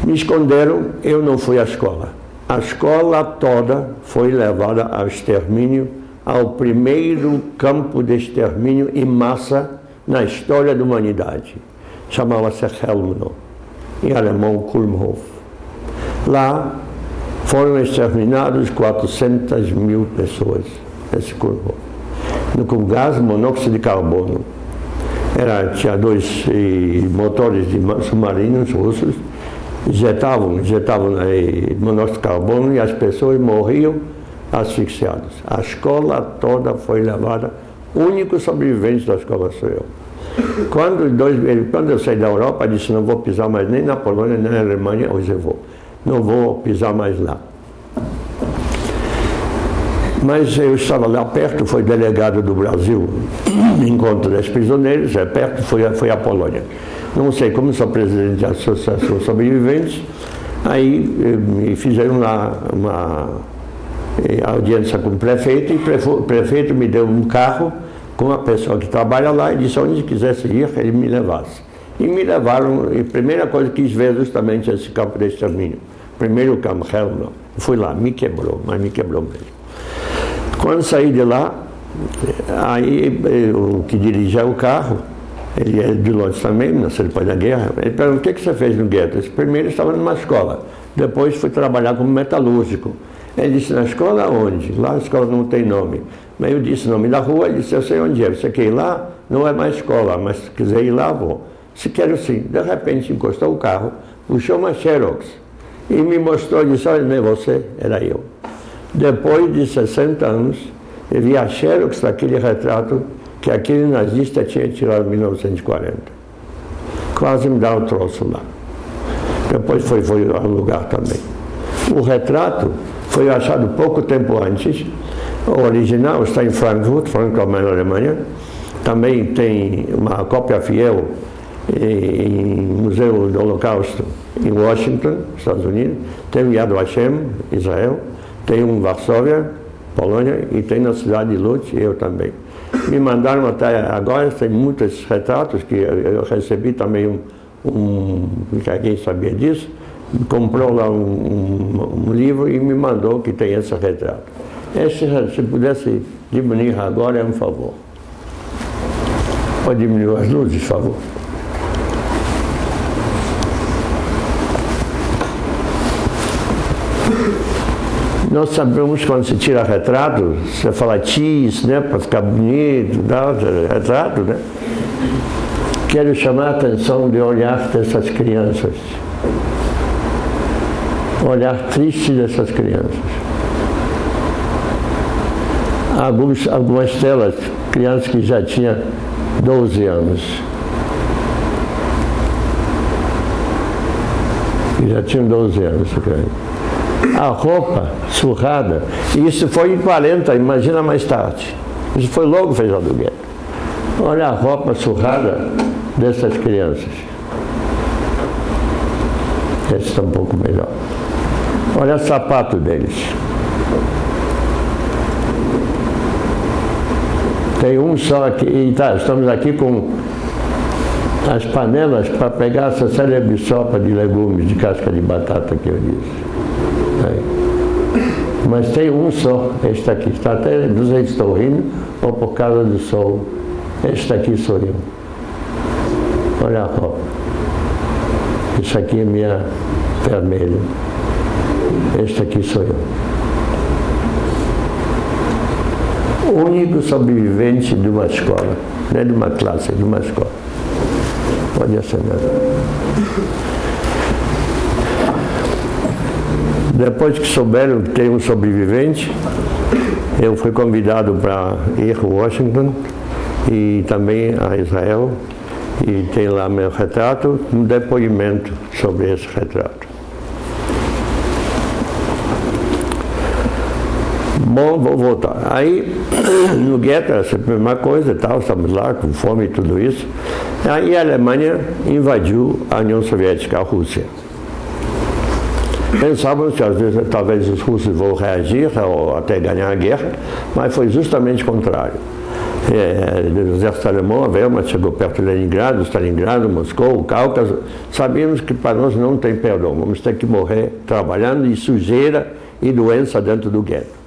Me esconderam, eu não fui à escola. A escola toda foi levada ao extermínio, ao primeiro campo de extermínio em massa na história da humanidade. Chamava-se Helmno, em alemão Kulmhof. Lá foram exterminados 400 mil pessoas nesse Kulmhof, com gás monóxido de carbono. Tinha 2 motores de submarinos russos, injetavam monóxido de carbono e as pessoas morriam asfixiadas. A escola toda foi levada, o único sobrevivente da escola sou eu. Quando eu saí da Europa, eu disse: não vou pisar mais nem na Polônia, nem na Alemanha, hoje eu vou. Não vou pisar mais lá. Mas eu estava lá perto, foi delegado do Brasil, encontro dos prisioneiros, perto, foi a Polônia. Não sei como sou presidente da Associação Sobreviventes, aí me fizeram lá uma audiência com o prefeito, e o prefeito me deu um carro com a pessoa que trabalha lá e disse: onde quisesse ir, ele me levasse. E me levaram, e a primeira coisa que quis ver justamente esse campo de extermínio. Primeiro campo, Helmno. Fui lá, me quebrou, mas me quebrou mesmo. Quando saí de lá, aí o que dirigia o carro, ele é de Londres também, nasceu depois da guerra, ele perguntou: o que você fez no gueto? Eu disse: primeiro eu estava numa escola, depois fui trabalhar como metalúrgico. Ele disse: na escola onde? Lá a escola não tem nome. Mas eu disse o nome da rua, ele disse: eu sei onde é. Você quer ir lá? Não é mais escola, mas se quiser ir lá, vou. Se quero sim. De repente encostou o carro, puxou uma Xerox e me mostrou, disse: olha, não é você, era eu. Depois de 60 anos, eu vi a Xerox daquele retrato que aquele nazista tinha tirado em 1940. Quase me dá o troço lá. Depois foi ao lugar também. O retrato foi achado pouco tempo antes. O original está em Frankfurt, na Alemanha. Também tem uma cópia fiel em Museu do Holocausto em Washington, Estados Unidos. Tem em Yad Vashem, Israel. Tem um em Varsóvia, Polônia, e tem na cidade de Lutz, eu também. Me mandaram até agora, tem muitos retratos que eu recebi também quem sabia disso, comprou lá um livro e me mandou que tem esse retrato. Se pudesse diminuir agora, é um favor. Pode diminuir as luzes, por favor. Nós sabemos que quando se tira retrato, você fala cheese, né, para ficar bonito, retrato, né? Quero chamar a atenção de olhar dessas crianças. Olhar triste dessas crianças. Algumas delas, crianças que já tinham 12 anos. Já tinham 12 anos. A roupa surrada, e isso foi em 40, imagina mais tarde. Isso foi logo fechado do gueto. Olha a roupa surrada dessas crianças. Esse está um pouco melhor. Olha o sapato deles. Tem um só aqui, e estamos aqui com as panelas para pegar essa célebre sopa de legumes, de casca de batata que eu disse. Mas tem um só, este aqui, está até, não sei se estou rindo ou por causa do sol. Este aqui sou eu. Olha a roupa. Isso aqui é minha vermelha. Este aqui sou eu. O único sobrevivente de uma escola, não é de uma classe, é de uma escola. Pode acenar. Depois que souberam que tem um sobrevivente, eu fui convidado para ir a Washington e também a Israel, e tem lá meu retrato, um depoimento sobre esse retrato. Bom, vou voltar. Aí, no gueto, era sempre a mesma coisa e tal, estamos lá com fome e tudo isso. Aí a Alemanha invadiu a União Soviética, a Rússia. Pensávamos que às vezes talvez os russos vão reagir ou até ganhar a guerra, mas foi justamente o contrário. O exército alemão, a Wehrmacht chegou perto de Leningrado, Stalingrado, Moscou, o Cáucaso. Sabíamos que para nós não tem perdão, vamos ter que morrer trabalhando e sujeira e doença dentro do gueto.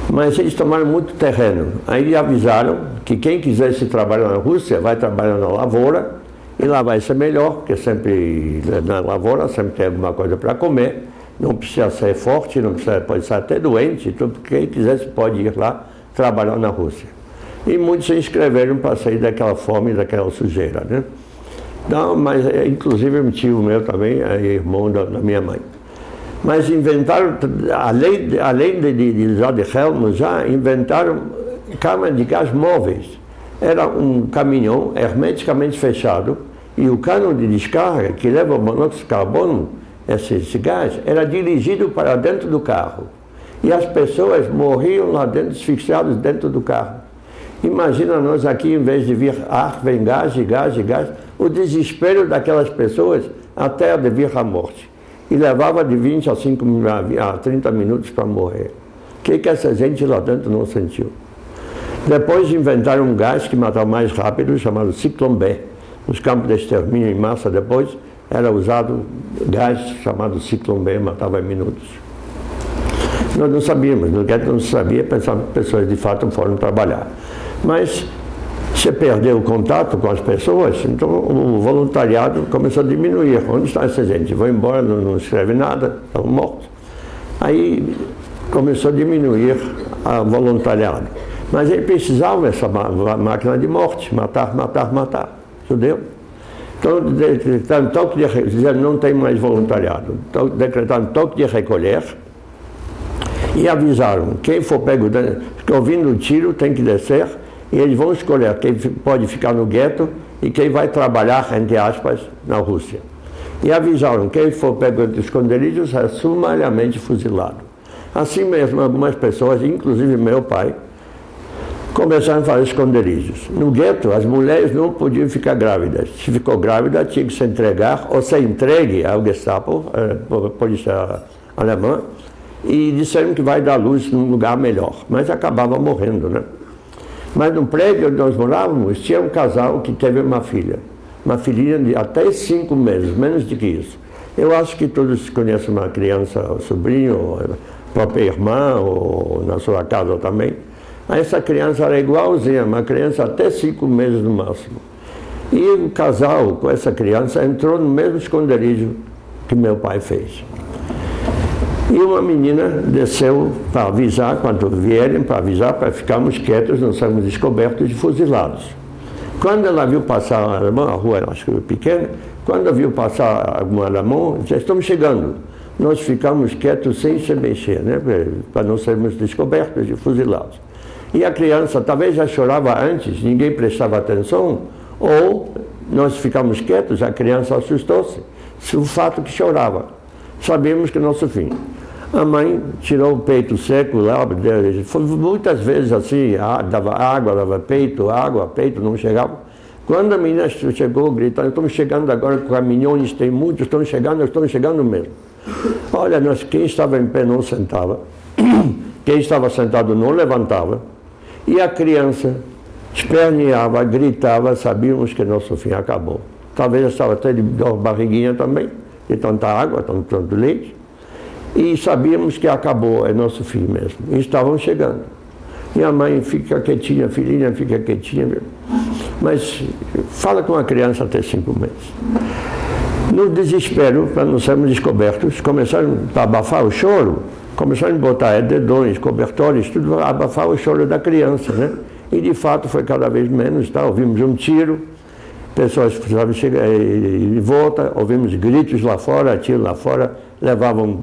Mas eles tomaram muito terreno. Aí avisaram que quem quisesse trabalhar na Rússia vai trabalhar na lavoura e lá vai ser melhor, porque sempre na lavoura sempre tem alguma coisa para comer. Não precisa ser forte, não precisa, pode ser até doente, tudo, quem quisesse pode ir lá trabalhar na Rússia. E muitos se inscreveram para sair daquela fome, daquela sujeira, né? Não, mas inclusive um tio meu também, é irmão da minha mãe. Mas inventaram, além de usar de Helm, já inventaram câmaras de gás móveis. Era um caminhão hermeticamente fechado e o cano de descarga que leva o monóxido de carbono, esse gás, era dirigido para dentro do carro. E as pessoas morriam lá dentro, asfixiadas dentro do carro. Imagina nós aqui, em vez de vir ar, vem gás e gás e gás. O desespero daquelas pessoas até de vir a morte. E levava de 20 a 30 minutos para morrer. O que essa gente lá dentro não sentiu? Depois inventaram um gás que matava mais rápido, chamado Ciclone B. Nos campos de extermínio em massa, depois era usado gás chamado Ciclone B, matava em minutos. Nós não sabíamos, no gueto não se sabia, pensávamos que pessoas de fato foram trabalhar. Mas se perdeu o contato com as pessoas, então o voluntariado começou a diminuir. Onde está essa gente? Vão embora, não escreve nada, estão mortos. Aí começou a diminuir o voluntariado. Mas ele precisava dessa máquina de morte, matar, matar, matar. Entendeu? Então decretaram toque de recolher, não tem mais voluntariado. Então, decretaram toque de recolher e avisaram, quem for pego, ouvindo o tiro tem que descer. E eles vão escolher quem pode ficar no gueto e quem vai trabalhar, entre aspas, na Rússia. E avisaram, quem for pego entre os esconderijos é sumariamente fuzilado. Assim mesmo, algumas pessoas, inclusive meu pai, começaram a fazer esconderijos. No gueto, as mulheres não podiam ficar grávidas. Se ficou grávida, tinha que se entregar ou ser entregue ao Gestapo, a polícia alemã, e disseram que vai dar luz num lugar melhor. Mas acabava morrendo, né? Mas no prédio onde nós morávamos, tinha um casal que teve uma filhinha de até 5 meses, menos do que isso. Eu acho que todos conhecem uma criança, o sobrinho, ou a própria irmã, ou na sua casa também. Essa criança era igualzinha, uma criança até 5 meses no máximo. E o casal com essa criança entrou no mesmo esconderijo que meu pai fez. E uma menina desceu para avisar, quando vierem, para avisar, para ficarmos quietos, não sermos descobertos e fuzilados. Quando ela viu passar um alemão, a rua acho que era pequena, quando viu passar algum alemão, já estamos chegando. Nós ficamos quietos sem se mexer, né, para não sermos descobertos e fuzilados. E a criança talvez já chorava antes, ninguém prestava atenção, ou nós ficamos quietos, a criança assustou-se, o fato que chorava. Sabíamos que é nosso fim. A mãe tirou o peito seco lá, foi muitas vezes assim, dava água, dava peito, água, peito, não chegava. Quando a menina chegou gritando, estamos chegando agora, caminhões tem muitos, estamos chegando mesmo. Olha, quem estava em pé não sentava, quem estava sentado não levantava, e a criança esperneava, gritava, sabíamos que nosso fim acabou. Talvez estava até de barriguinha também, de tanta água, tanto leite, e sabíamos que acabou, é nosso fim mesmo. E estavam chegando. Minha mãe fica quietinha, filhinha, fica quietinha. Mas fala com a criança até 5 meses. No desespero, para não sermos descobertos, começaram a abafar o choro, começaram a botar edredões, cobertores, tudo para abafar o choro da criança, né? E de fato foi cada vez menos, tá? Ouvimos um tiro, pessoas precisavam chegar de volta, ouvimos gritos lá fora, tiro lá fora, levavam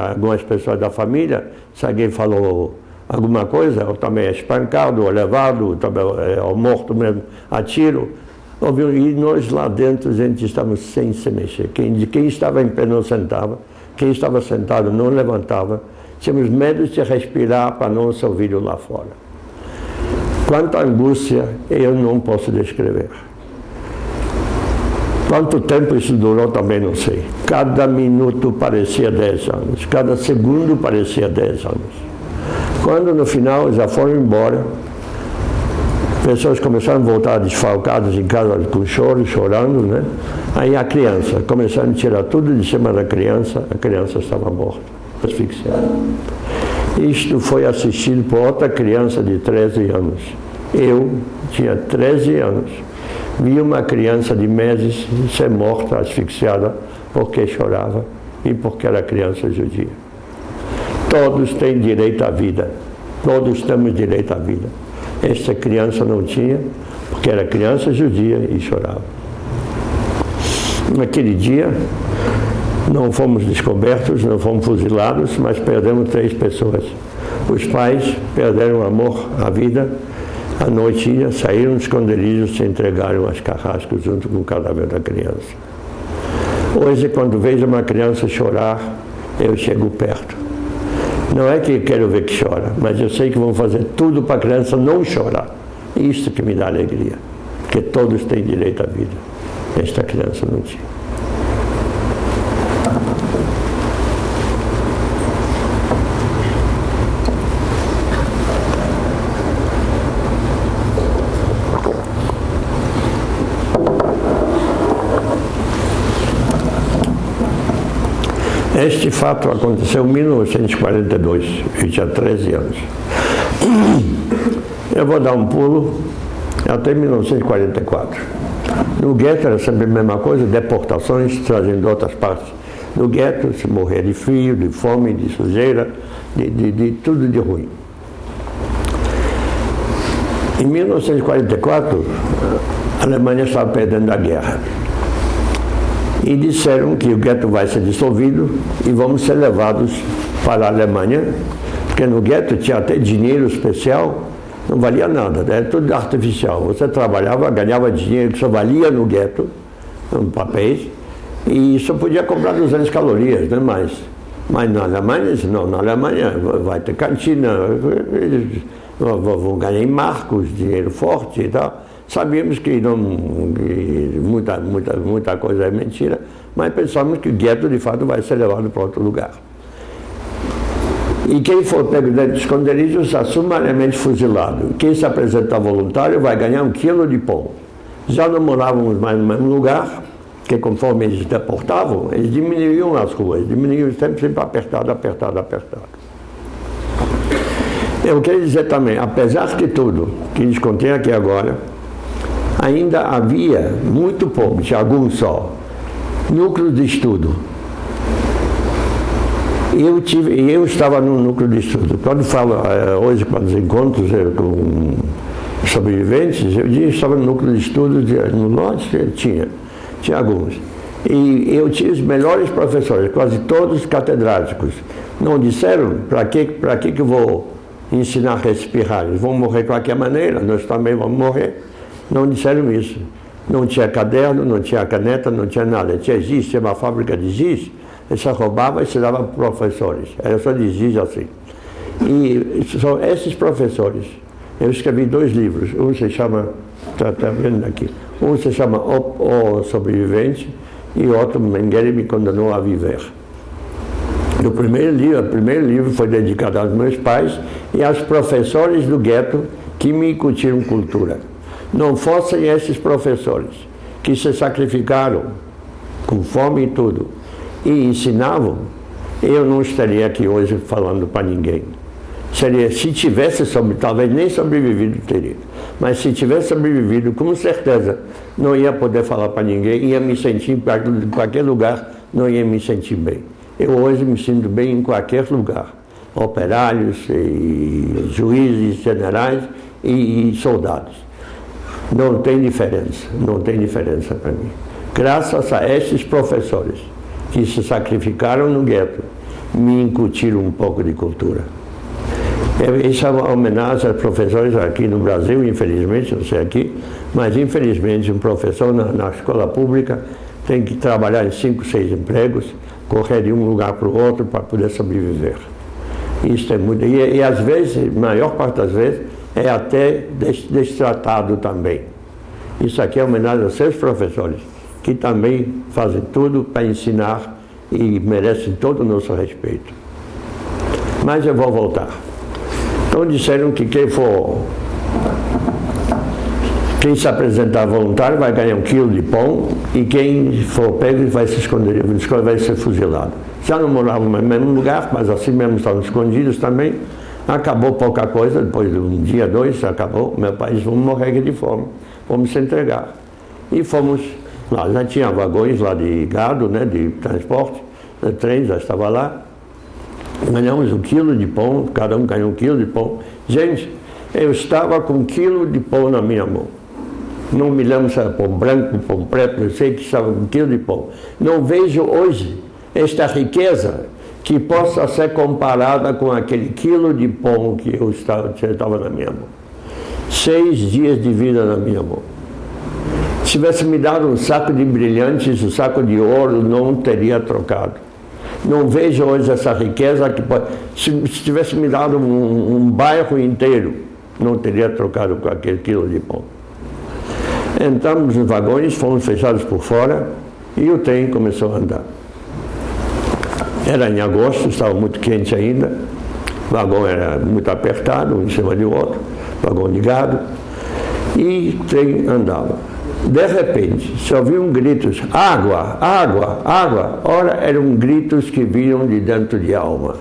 algumas pessoas da família, se alguém falou alguma coisa, ou também é espancado, ou levado, ou morto mesmo a tiro. E nós lá dentro, a gente estávamos sem se mexer. Quem estava em pé não sentava, quem estava sentado não levantava, Tínhamos medo de respirar para não ser ouvido lá fora. Quanto angústia, eu não posso descrever. Quanto tempo isso durou, também não sei. Cada minuto parecia 10 anos, cada segundo parecia 10 anos. Quando no final já foram embora, pessoas começaram a voltar desfalcadas em casa com choro, chorando, né? Aí a criança, começaram a tirar tudo de cima da criança, a criança estava morta, asfixiada. Isto foi assistido por outra criança de 13 anos. Eu tinha 13 anos. Vi uma criança de meses ser morta, asfixiada, porque chorava e porque era criança judia. Todos têm direito à vida. Todos temos direito à vida. Esta criança não tinha, porque era criança judia e chorava. Naquele dia, não fomos descobertos, não fomos fuzilados, mas perdemos 3 pessoas. Os pais perderam o amor, a vida. À noitinha, saíram dos esconderijos e se entregaram às carrascos junto com o cadáver da criança. Hoje, quando vejo uma criança chorar, eu chego perto. Não é que quero ver que chora, mas eu sei que vão fazer tudo para a criança não chorar. Isso que me dá alegria, porque todos têm direito à vida. Esta criança não tinha. Este fato aconteceu em 1942, eu tinha 13 anos. Eu vou dar um pulo até 1944. No gueto era sempre a mesma coisa, deportações trazendo de outras partes. No gueto se morria de frio, de fome, de sujeira, de tudo de ruim. Em 1944, a Alemanha estava perdendo a guerra. E disseram que o gueto vai ser dissolvido e vamos ser levados para a Alemanha, porque no gueto tinha até dinheiro especial, não valia nada, era tudo artificial. Você trabalhava, ganhava dinheiro que só valia no gueto, em papéis, e só podia comprar 200 calorias, não é mais. Mas na Alemanha, não, na Alemanha vai ter cantina, eles vão ganhar em marcos, dinheiro forte e tal. Sabíamos que muita coisa é mentira, mas pensamos que o gueto de fato vai ser levado para outro lugar. E quem for pego dentro de esconderijos está sumariamente fuzilado. Quem se apresentar voluntário vai ganhar 1 quilo de pão. Já não morávamos mais no mesmo lugar, porque conforme eles deportavam, eles diminuíam as ruas, diminuíam sempre apertado. Eu quero dizer também, apesar de tudo que lhes contei aqui agora, ainda havia muito pouco, tinha alguns só, núcleos de estudo. Eu estava no núcleo de estudo. Quando falo hoje com os encontros com sobreviventes, eu estava no núcleo de estudo, no norte tinha alguns. E eu tinha os melhores professores, quase todos catedráticos. Não disseram para que eu vou ensinar a respirar, eles vão morrer de qualquer maneira, nós também vamos morrer. Não disseram isso. Não tinha caderno, não tinha caneta, não tinha nada. Tinha giz, tinha uma fábrica de giz, eles só roubavam e se dava para professores. Era só de giz assim. E são esses professores. Eu escrevi 2 livros. Um se chama, está vendo aqui, um se chama O Sobrevivente e outro, Mengele me condenou a viver. O primeiro livro foi dedicado aos meus pais e aos professores do gueto que me incutiram cultura. Não fossem esses professores que se sacrificaram com fome e tudo e ensinavam, eu não estaria aqui hoje falando para ninguém. Se tivesse talvez nem sobrevivido teria, mas se tivesse sobrevivido, com certeza não ia poder falar para ninguém, ia me sentir em qualquer lugar, não ia me sentir bem. Eu hoje me sinto bem em qualquer lugar, operários, e juízes, generais e soldados. Não tem diferença para mim. Graças a esses professores que se sacrificaram no gueto, me incutiram um pouco de cultura. Isso é uma homenagem aos professores aqui no Brasil, infelizmente, não sei aqui, mas infelizmente um professor na escola pública tem que trabalhar em 5, 6 empregos, correr de um lugar para o outro para poder sobreviver. Isso é muito. E às vezes, maior parte das vezes, é até destratado também. Isso aqui é homenagem aos seus professores, que também fazem tudo para ensinar e merecem todo o nosso respeito. Mas eu vou voltar. Então disseram que quem se apresentar voluntário vai ganhar 1 quilo de pão e quem for pego vai se esconder, vai ser fuzilado. Já não moravam no mesmo lugar, mas assim mesmo estavam escondidos também. Acabou pouca coisa, depois de um dia, 2, acabou. Meu pai disse, vamos morrer aqui de fome, vamos se entregar. E fomos lá, já tinha vagões lá de gado, né, de transporte, de trem, já estava lá. Ganhamos 1 quilo de pão, cada um ganhou 1 quilo de pão. Gente, eu estava com 1 quilo de pão na minha mão. Não me lembro se era pão branco, pão preto, eu sei que estava com 1 quilo de pão. Não vejo hoje esta riqueza que possa ser comparada com aquele quilo de pão que eu estava na minha mão. 6 dias de vida na minha mão. Se tivesse me dado um saco de brilhantes, um saco de ouro, não teria trocado. Não vejo hoje essa riqueza que pode... Se tivesse me dado um bairro inteiro, não teria trocado com aquele quilo de pão. Entramos nos vagões, fomos fechados por fora e o trem começou a andar. Era em agosto, estava muito quente ainda, o vagão era muito apertado, um em cima do outro, vagão de gado, e o trem andava. De repente, se ouviam gritos, água, água, água. Ora, eram gritos que vinham de dentro de alma.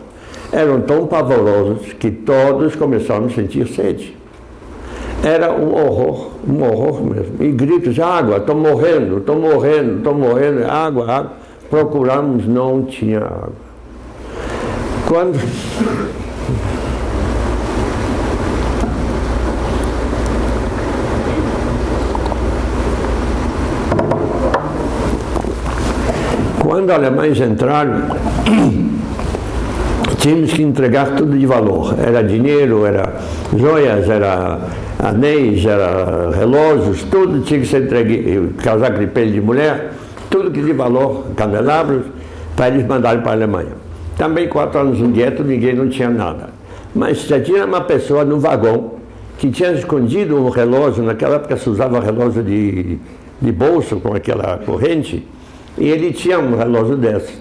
Eram tão pavorosos que todos começaram a sentir sede. Era um horror mesmo. E gritos, água, estou morrendo, água, água. Procuramos, não tinha água. Quando alemães entraram, tínhamos que entregar tudo de valor. Era dinheiro, era joias, era anéis, era relógios, tudo tinha que ser entregue, casaco de pele de mulher, tudo que de valor, candelabros, para eles mandarem para a Alemanha. Também 4 anos em gueto, ninguém não tinha nada. Mas já tinha uma pessoa no vagão que tinha escondido um relógio, naquela época se usava relógio de bolso com aquela corrente, e ele tinha um relógio desse.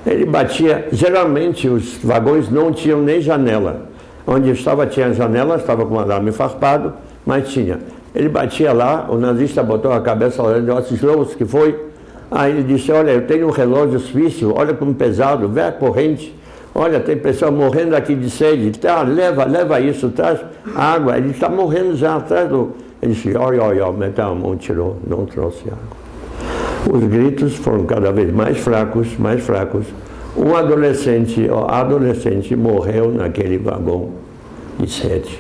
Ele batia, geralmente os vagões não tinham nem janela. Onde eu estava tinha janela, estava com um arame farpado, mas tinha. Ele batia lá, o nazista botou a cabeça olhando, o que foi? Aí ele disse, olha, eu tenho um relógio suíço, olha como pesado, vê a corrente, olha, tem pessoa morrendo aqui de sede, tá, leva isso, traz água, ele está morrendo já atrás do... Ele disse, olha, meteu a mão, tirou, não trouxe água. Os gritos foram cada vez mais fracos. Um adolescente morreu naquele vagão de sede.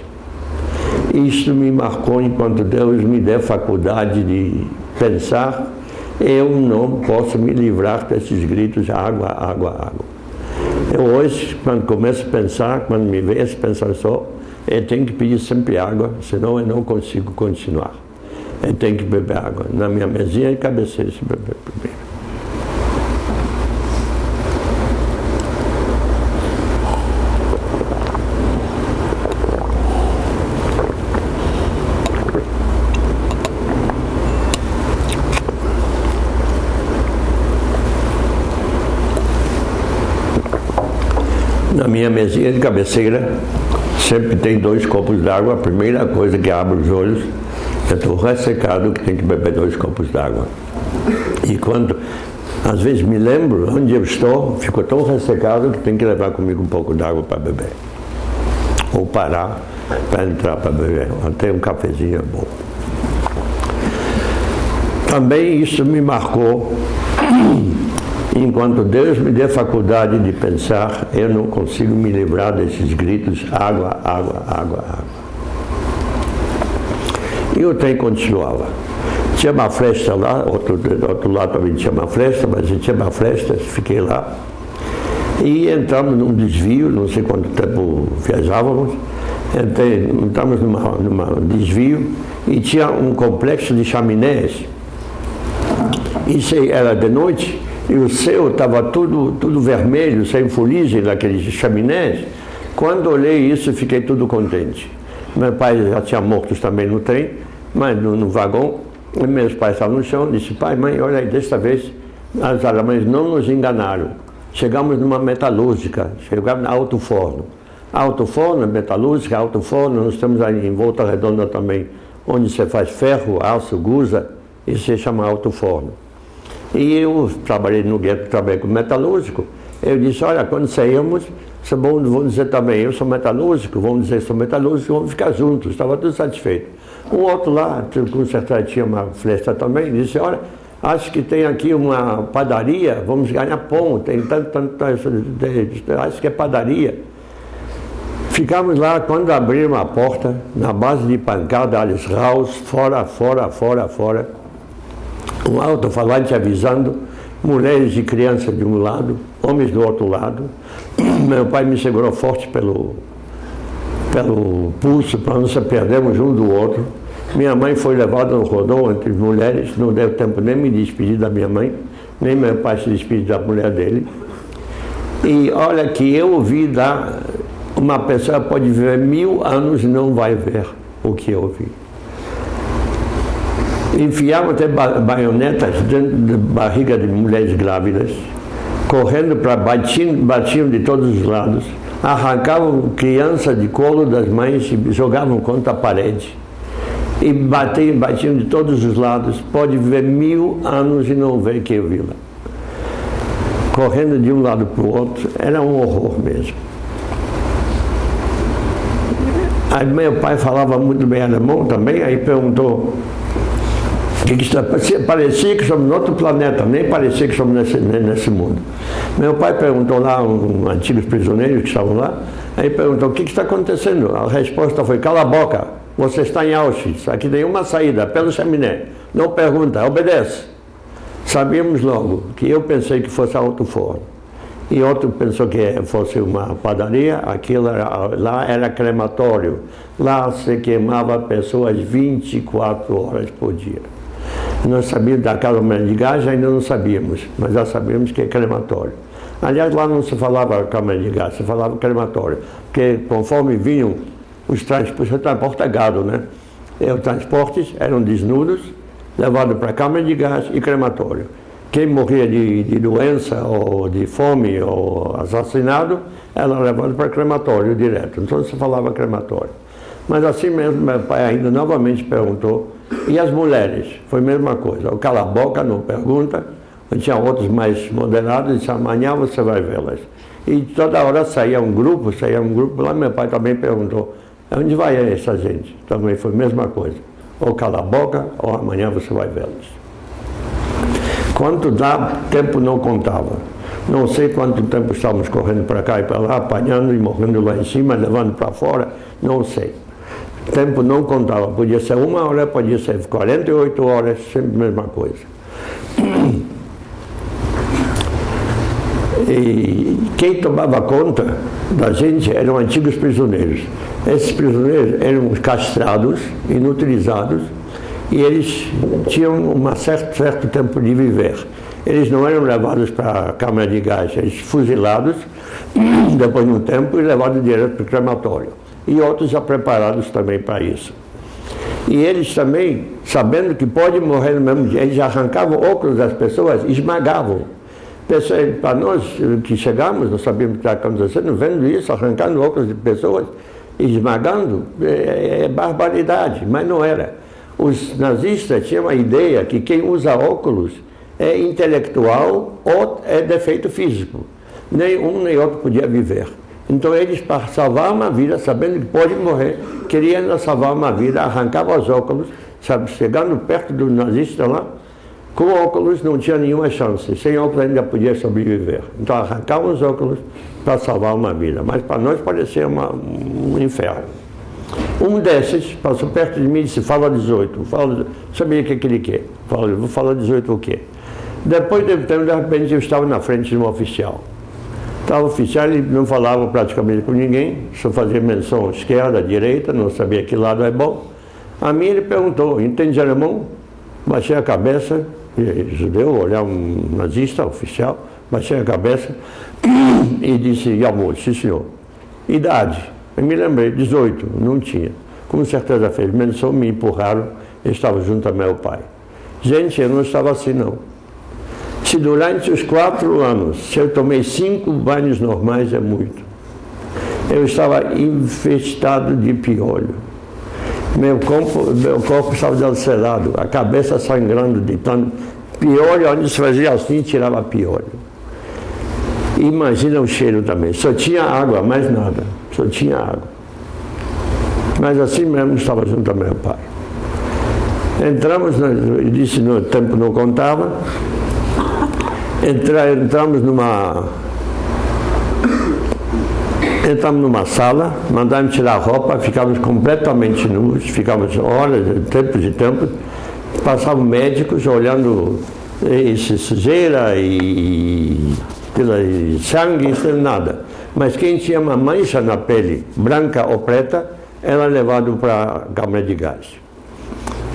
Isto me marcou enquanto Deus me der faculdade de pensar, eu não posso me livrar desses gritos, água, água, água. Eu hoje, quando começo a pensar, quando me vejo esse pensar só, eu tenho que pedir sempre água, senão eu não consigo continuar. Eu tenho que beber água. Na minha mesinha de cabeceira, se beber primeiro. Na minha mesinha de cabeceira sempre tem 2 copos d'água. A primeira coisa que abre os olhos, eu estou ressecado, que tem que beber 2 copos d'água. E quando, às vezes me lembro onde eu estou, fico tão ressecado que tenho que levar comigo um pouco d'água para beber. Ou parar para entrar para beber. Até um cafezinho é bom. Também isso me marcou. Enquanto Deus me dê faculdade de pensar, eu não consigo me livrar desses gritos, água, água, água, água. E o trem continuava. Tinha uma fresta lá, outro lado também tinha uma fresta, mas tinha uma fresta, fiquei lá. E entramos num desvio, não sei quanto tempo viajávamos, entramos num desvio e tinha um complexo de chaminés. Isso era de noite. E o céu estava tudo vermelho, sem fuligem naqueles chaminés, Quando olhei isso, fiquei tudo contente. Meu pai já tinha mortos também no trem, mas no vagão. E meus pais estavam no chão. Disse: pai, mãe, olha aí, desta vez as alemães não nos enganaram. Chegamos numa metalúrgica, chegamos na Alto Forno. Alto Forno, metalúrgica, Alto Forno, nós estamos aí em Volta Redonda também, onde você faz ferro, aço, gusa, isso se chama Alto Forno. E eu trabalhei no gueto, trabalhei com metalúrgico. Eu disse: olha, quando saímos, vamos dizer também, eu sou metalúrgico, vamos dizer, sou metalúrgico, vamos ficar juntos. Estava tudo satisfeito. Um outro lá, com certeza tinha uma flecha também, disse: olha, acho que tem aqui uma padaria, vamos ganhar pão, tem tanto, acho que é padaria. Ficamos lá, quando abriram a porta, na base de pancada, Alice House, fora. Um alto-falante avisando, mulheres e crianças de um lado, homens do outro lado. Meu pai me segurou forte pelo pulso, para não se perdermos um do outro. Minha mãe foi levada no rodão entre mulheres, não deu tempo nem me despedir da minha mãe, nem meu pai se despedir da mulher dele. E olha que eu ouvi lá, uma pessoa pode viver 1000 anos e não vai ver o que eu vi. Enfiavam até baionetas dentro da barriga de mulheres grávidas, correndo para batiam de todos os lados, arrancavam crianças de colo das mães e jogavam contra a parede. E batiam de todos os lados, pode viver 1000 anos e não ver que eu vi lá. Correndo de um lado para o outro, era um horror mesmo. Aí meu pai falava muito bem alemão também, aí perguntou: parecia que somos em outro planeta, nem parecia que somos nesse mundo. Meu pai perguntou lá, antigos prisioneiros que estavam lá, aí perguntou: o que está acontecendo? A resposta foi: cala a boca, você está em Auschwitz, aqui tem uma saída, pelo chaminé, não pergunta, obedece. Sabíamos logo que eu pensei que fosse Alto Forno, e outro pensou que fosse uma padaria, lá era crematório, lá se queimava pessoas 24 horas por dia. Nós sabíamos da câmara de gás, ainda não sabíamos, mas já sabíamos que é crematório. Aliás, lá não se falava câmara de gás, se falava crematório, porque conforme vinham os transportes, transporte gado, né? E os transportes eram desnudos, levados para a câmara de gás e crematório. Quem morria de doença ou de fome ou assassinado, era levado para crematório direto. Então se falava crematório. Mas assim mesmo, meu pai ainda novamente perguntou: e as mulheres? Foi a mesma coisa. O cala a boca, não pergunta. Tinha outros mais moderados, disse: amanhã você vai vê-las. E toda hora saía um grupo lá. Meu pai também perguntou: onde vai essa gente? Também foi a mesma coisa. Ou cala a boca, ou amanhã você vai vê-las. Quanto dá, tempo não contava. Não sei quanto tempo estávamos correndo para cá e para lá, apanhando e morrendo lá em cima, levando para fora, não sei. Tempo não contava, podia ser 1 hora, podia ser 48 horas, sempre a mesma coisa. E quem tomava conta da gente eram antigos prisioneiros. Esses prisioneiros eram castrados, inutilizados, e eles tinham um certo tempo de viver. Eles não eram levados para a câmara de gás, eles fuzilados, depois de um tempo, e levados direto para o crematório. E outros já preparados também para isso. E eles também, sabendo que pode morrer no mesmo dia, eles arrancavam óculos das pessoas e esmagavam. Para nós que chegamos, não sabíamos o que estava acontecendo, vendo isso, arrancando óculos de pessoas, esmagando, é barbaridade, mas não era. Os nazistas tinham a ideia que quem usa óculos é intelectual ou é defeito físico. Nem um nem outro podia viver. Então eles, para salvar uma vida, sabendo que pode morrer, queriam salvar uma vida, arrancavam os óculos, sabe, chegando perto do nazista lá, com óculos não tinha nenhuma chance, sem óculos ainda podia sobreviver. Então arrancavam os óculos para salvar uma vida, mas para nós parecia um inferno. Um desses passou perto de mim e disse: fala 18, sabia o que ele quer. Vou falar 18 o quê? Depois de tempo, de repente, eu estava na frente de um oficial. O oficial, ele não falava praticamente com ninguém, só fazia menção esquerda, direita, não sabia que lado é bom. A mim ele perguntou: entende alemão? Baixei a cabeça, judeu, olhar um nazista, oficial, baixei a cabeça e disse: Jawohl, sim senhor. Idade, eu me lembrei, 18, não tinha. Com certeza fez menção, me empurraram, eu estava junto a meu pai. Gente, eu não estava assim não. Se durante os 4 anos, se eu tomei 5 banhos normais, é muito. Eu estava infestado de piolho. Meu corpo estava dilcerado, a cabeça sangrando de tanto piolho, onde se fazia assim, tirava piolho. Imagina o cheiro também, só tinha água, mais nada, só tinha água. Mas assim mesmo estava junto a meu pai. Entramos, eu disse, no tempo não contava, entramos numa sala, mandamos tirar a roupa, ficávamos completamente nus, ficávamos horas, tempos e tempos, passavam médicos olhando sujeira e sangue, isso não nada. Mas quem tinha uma mancha na pele, branca ou preta, era levado para a câmara de gás.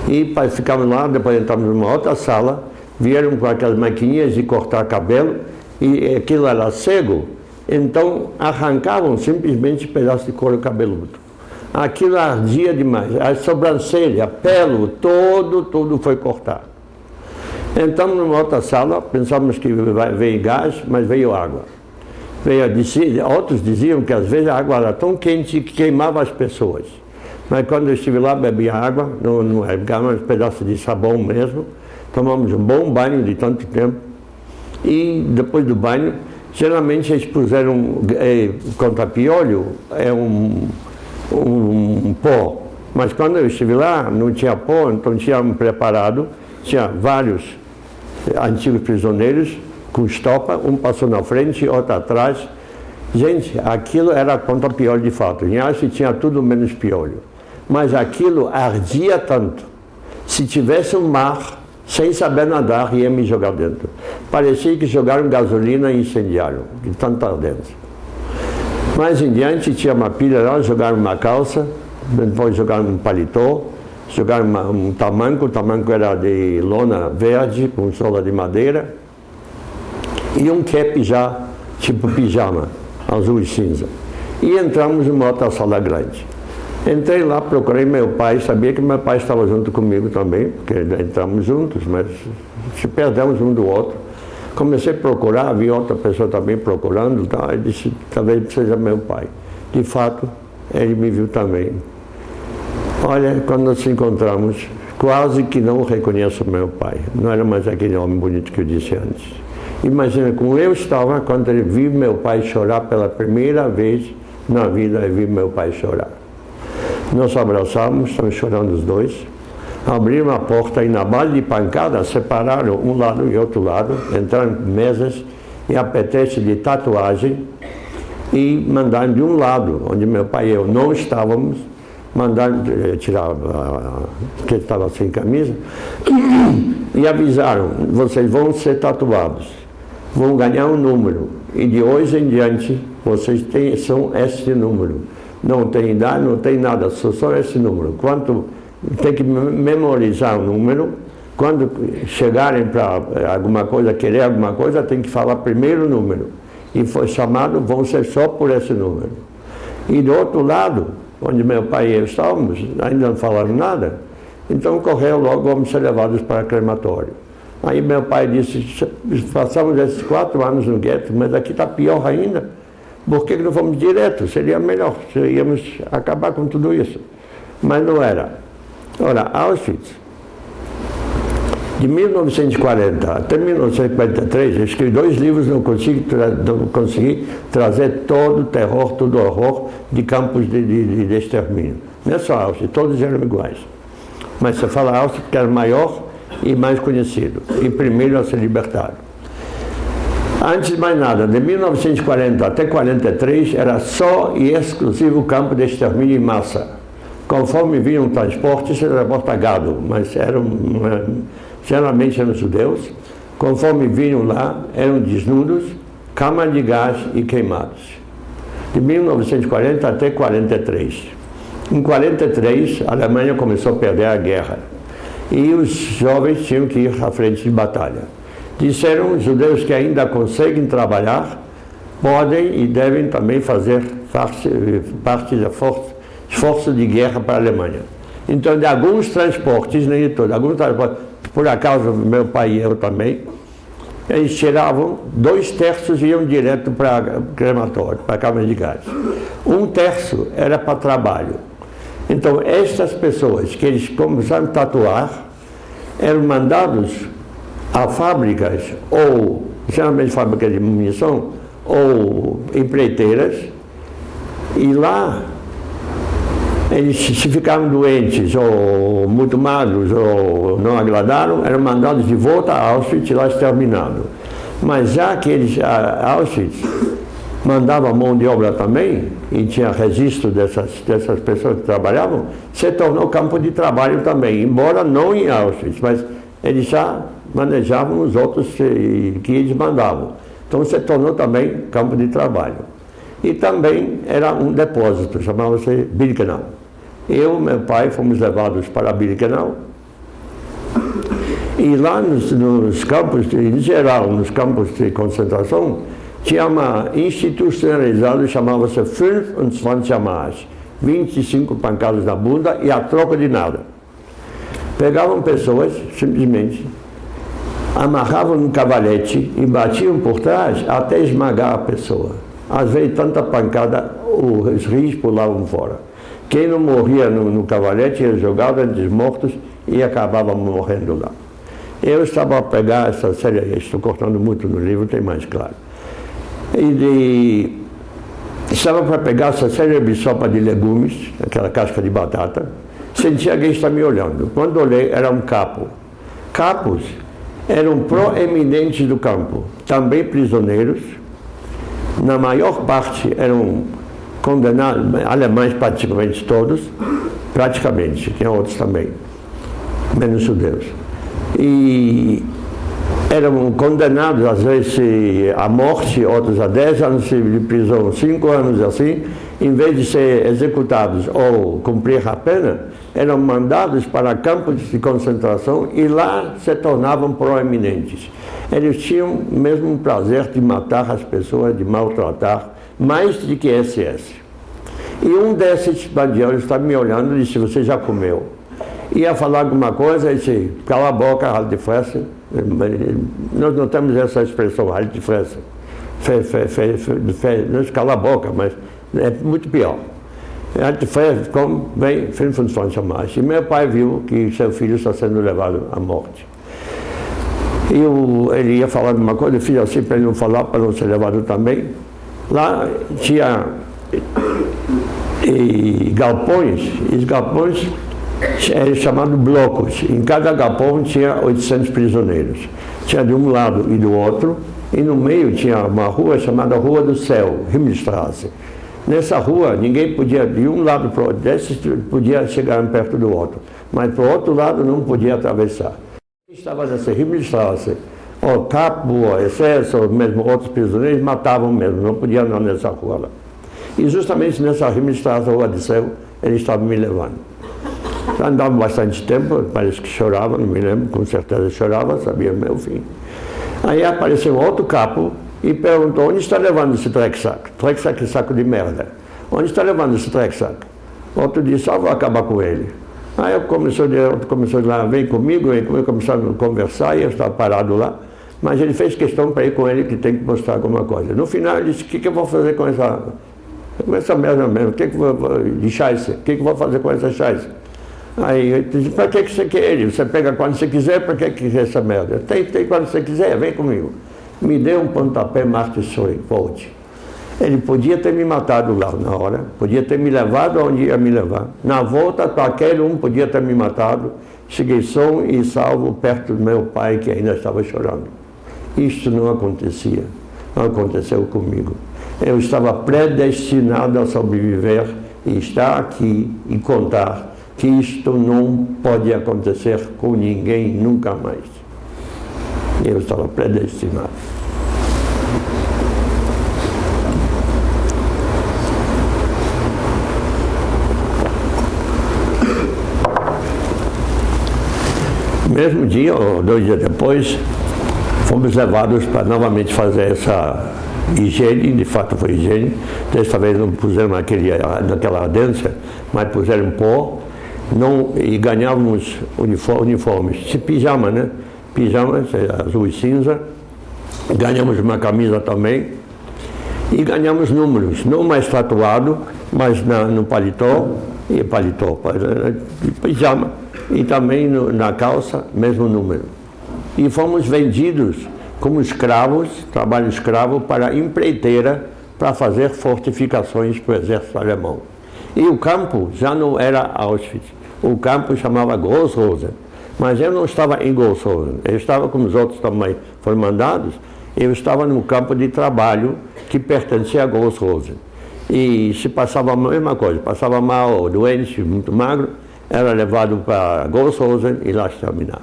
E ficávamos lá, depois entramos numa outra sala, vieram com aquelas maquininhas de cortar cabelo, e aquilo era cego, então arrancavam simplesmente pedaços de couro cabeludo. Aquilo ardia demais, a sobrancelha, pelo, tudo foi cortado. Entramos numa outra sala, pensamos que veio gás, mas veio água. Outros diziam que às vezes a água era tão quente que queimava as pessoas. Mas quando eu estive lá, bebi água, não pegamos um pedaço de sabão mesmo, tomamos um bom banho de tanto tempo, e depois do banho, geralmente eles puseram contra piolho, um pó. Mas quando eu estive lá, não tinha pó, então tínhamos preparado, tinha vários antigos prisioneiros com estopa, um passou na frente, outro atrás. Gente, aquilo era contra piolho de fato. Em Auschwitz tinha tudo menos piolho. Mas aquilo ardia tanto. Se tivesse um mar, sem saber nadar, ia me jogar dentro. Parecia que jogaram gasolina e incendiaram, de tanto ardência. Mais em diante tinha uma pilha lá, jogaram uma calça, depois jogaram um paletó, jogaram um tamanco, o tamanco era de lona verde, com sola de madeira, e um cap já, tipo pijama, azul e cinza. E entramos numa outra sala grande. Entrei lá, procurei meu pai, sabia que meu pai estava junto comigo também, porque entramos juntos, mas se perdemos um do outro. Comecei a procurar, vi outra pessoa também procurando, tá? Eu disse, talvez seja meu pai. De fato, ele me viu também. Olha, quando nos encontramos, quase que não reconheço meu pai. Não era mais aquele homem bonito que eu disse antes. Imagina como eu estava quando ele viu meu pai chorar pela primeira vez na vida, eu vi meu pai chorar. Nós abraçamos, estamos chorando os dois, abriram a porta e na base de pancada separaram um lado e outro lado, entraram mesas e apetece de tatuagem e mandaram de um lado, onde meu pai e eu não estávamos, mandaram tirar, que estava sem camisa, e avisaram, vocês vão ser tatuados, vão ganhar um número, e de hoje em diante vocês são esse número. Não tem idade, não tem nada, só esse número. Tem que memorizar o número. Quando chegarem para alguma coisa, querer alguma coisa, tem que falar primeiro o número. E foi chamado, vão ser só por esse número. E do outro lado, onde meu pai e eu estávamos, ainda não falaram nada, então correu logo, vamos ser levados para crematório. Aí meu pai disse, passamos esses 4 anos no gueto, mas aqui está pior ainda. Por que não fomos direto? Seria melhor, íamos acabar com tudo isso. Mas não era. Ora, Auschwitz, de 1940 até 1943, eu escrevi 2 livros, não consegui trazer todo o terror, todo o horror de campos de extermínio. Não é só Auschwitz, todos eram iguais. Mas você fala Auschwitz porque era maior e mais conhecido, e primeiro a ser libertado. Antes de mais nada, de 1940 até 1943, era só e exclusivo campo de extermínio em massa. Conforme vinham um transporte, se transporta gado, mas geralmente eram judeus. Conforme vinham lá, eram desnudos, câmara de gás e queimados. De 1940 até 1943. Em 1943, a Alemanha começou a perder a guerra. E os jovens tinham que ir à frente de batalha. Disseram os judeus que ainda conseguem trabalhar, podem e devem também fazer parte da força de guerra para a Alemanha. Então, de alguns transportes, nem de todos, alguns transportes, por acaso meu pai e eu também, eles tiravam 2/3 iam direto para crematório, para câmara de gás. 1/3 era para trabalho. Então, estas pessoas que eles começaram a tatuar eram mandados a fábricas, ou geralmente fábricas de munição, ou empreiteiras, e lá eles, se ficaram doentes ou muito magros ou não agradaram, eram mandados de volta a Auschwitz e lá exterminados. Mas já que eles, a Auschwitz mandava mão de obra também, e tinha registro dessas pessoas que trabalhavam, se tornou campo de trabalho também, embora não em Auschwitz, mas eles já manejavam os outros que eles mandavam. Então se tornou também campo de trabalho. E também era um depósito, chamava-se Birkenau. Eu e meu pai fomos levados para Birkenau, e lá nos campos, em geral, nos campos de concentração, tinha uma institucionalizada, chamava-se 25 Marsch, 25 pancadas na bunda e a troca de nada. Pegavam pessoas, simplesmente, amarravam no cavalete e batiam por trás até esmagar a pessoa. Às vezes, tanta pancada, os rios pulavam fora. Quem não morria no cavalete era jogado entre os mortos e acabava morrendo lá. Eu estava a pegar essa série, estou cortando muito no livro, tem mais claro. Estava para pegar essa série de sopa de legumes, aquela casca de batata, senti alguém estar me olhando. Quando olhei, era um capo. Capos eram proeminentes do campo, também prisioneiros. Na maior parte eram condenados, alemães praticamente todos, tinha outros também, menos judeus. E eram condenados, às vezes, à morte, outros a 10 anos de prisão, 5 anos assim, em vez de ser executados ou cumprir a pena, eram mandados para campos de concentração e lá se tornavam proeminentes. Eles tinham mesmo o prazer de matar as pessoas, de maltratar, mais do que SS. E um desses bandidos estava me olhando e disse: você já comeu? Ia falar alguma coisa e disse: cala a boca, halt die Fresse. Nós não temos essa expressão, halt die Fresse. Não é cala a boca, mas é muito pior. Halt die Fresse, como bem, 25 Marsch. E meu pai viu que seu filho está sendo levado à morte. E ele ia falar de uma coisa, eu fiz assim para ele não falar, para não ser levado também. Lá tinha galpões, e os galpões eram chamados blocos. Em cada galpão tinha 800 prisioneiros. Tinha de um lado e do outro, e no meio tinha uma rua chamada Rua do Céu, Himmelstraße. Nessa rua, ninguém podia, de um lado para o outro, desses podia chegar perto do outro, mas para o outro lado não podia atravessar. Estava nessa Himmelstraße, o capo, o excesso, ou mesmo outros prisioneiros matavam mesmo, não podiam andar nessa rua lá. E justamente nessa Himmelstraße, Rua do Céu, eles estavam me levando. Andava bastante tempo, parece que chorava, não me lembro, com certeza chorava, sabia o meu fim. Aí apareceu outro capo e perguntou: onde está levando esse treco-saco? Treco-saco é saco de merda. Onde está levando esse treco-saco? Outro disse: só vou acabar com ele. Aí outro começou lá, vem comigo, começaram a conversar e eu estava parado lá. Mas ele fez questão para ir com ele, que tem que mostrar alguma coisa. No final ele disse: o que eu vou fazer com essa merda mesmo? De chaice? O que eu vou fazer com essa chaice? Aí eu disse: para que você quer ele? Você pega quando você quiser, para que quer essa merda? Tem quando você quiser, vem comigo. Me deu um pontapé, Martin Schulz, volte. Ele podia ter me matado lá na hora, podia ter me levado onde ia me levar. Na volta, qualquer um podia ter me matado. Cheguei são e salvo perto do meu pai, que ainda estava chorando. Isto não acontecia, não aconteceu comigo. Eu estava predestinado a sobreviver e estar aqui e contar que isto não pode acontecer com ninguém nunca mais. Eu estava predestinado. Mesmo dia, ou 2 dias depois, fomos levados para novamente fazer higiene, de fato foi higiene. Desta vez não puseram naquela ardência, mas puseram pó. Não, e ganhávamos uniformes, de pijama, né? Pijama, azul e cinza. Ganhamos uma camisa também. E ganhamos números, não mais tatuado, mas no paletó, pijama, e também na calça, mesmo número. E fomos vendidos como escravos, trabalho escravo, para a empreiteira, para fazer fortificações para o exército alemão. E o campo já não era Auschwitz, o campo chamava Grossrosen, mas eu não estava em Grossrosen, eu estava, como os outros também foram mandados, eu estava no campo de trabalho que pertencia a Grossrosen. E se passava a mesma coisa, passava mal, doente, muito magro, era levado para Grossrosen e lá exterminado.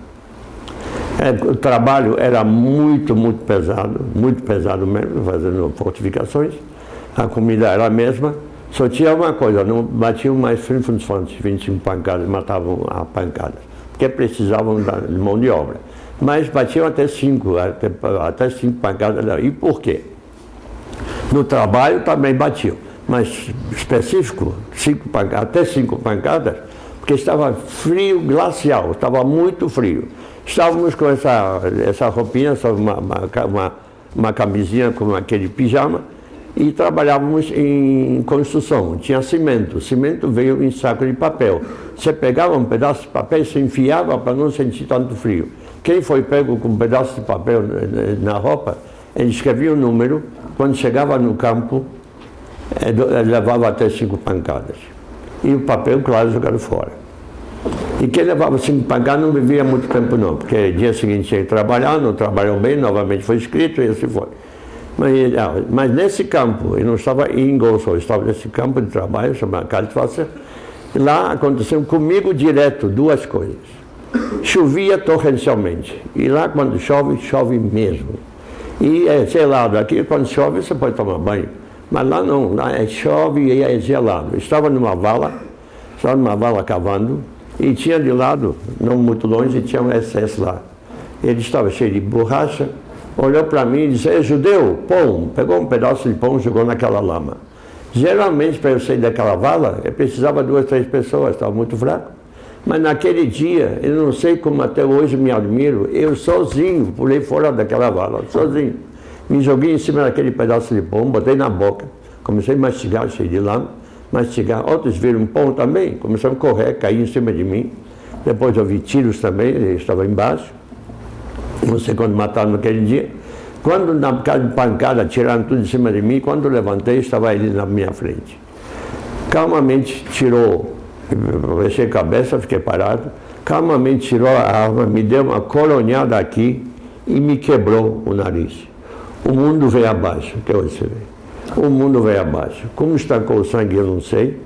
O trabalho era muito pesado mesmo, fazendo fortificações. A comida era a mesma, só tinha uma coisa, não batiam mais 25 pancadas, matavam a pancadas, porque precisavam de mão de obra. Mas batiam até 5 pancadas. E por quê? No trabalho também batiam, mas específico, até 5 pancadas, porque estava frio glacial, estava muito frio. Estávamos com essa roupinha, só uma camisinha com aquele pijama, e trabalhávamos em construção. Tinha cimento. O cimento veio em saco de papel. Você pegava um pedaço de papel e se enfiava para não sentir tanto frio. Quem foi pego com um pedaço de papel na roupa, ele escrevia o número, quando chegava no campo, ele levava até 5 pancadas. E o papel, claro, jogado fora. E quem levava 5 pancadas não vivia muito tempo não, porque dia seguinte tinha que trabalhar, não trabalhou bem, novamente foi escrito e assim foi. Mas nesse campo, eu não estava em Grossrosen, estava nesse campo de trabalho, chamado Kaltwasser, e lá aconteceu comigo direto 2 coisas. Chovia torrencialmente, e lá quando chove, chove mesmo. E é gelado, aqui quando chove você pode tomar banho, mas lá não, lá chove e é gelado. Estava numa vala cavando, e tinha de lado, não muito longe, tinha um SS lá. Ele estava cheio de borracha, olhou para mim e disse: "É judeu, pão", pegou um pedaço de pão e jogou naquela lama. Geralmente, para eu sair daquela vala, eu precisava de 2, 3 pessoas, estava muito fraco. Mas naquele dia, eu não sei como até hoje me admiro, eu sozinho pulei fora daquela vala, sozinho. Me joguei em cima daquele pedaço de pão, botei na boca, comecei a mastigar, cheio de lama, mastigar. Outros viram pão também, começaram a correr, cair em cima de mim. Depois eu vi tiros também, ele estava embaixo. Não sei quando mataram naquele dia. Quando na pancada tiraram tudo em cima de mim, quando eu levantei, estava ele na minha frente. Calmamente tirou, eu baixei a cabeça, fiquei parado, calmamente tirou a arma, me deu uma coronhada aqui e me quebrou o nariz. O mundo veio abaixo, até hoje você vê. O mundo veio abaixo. Como estancou o sangue, eu não sei.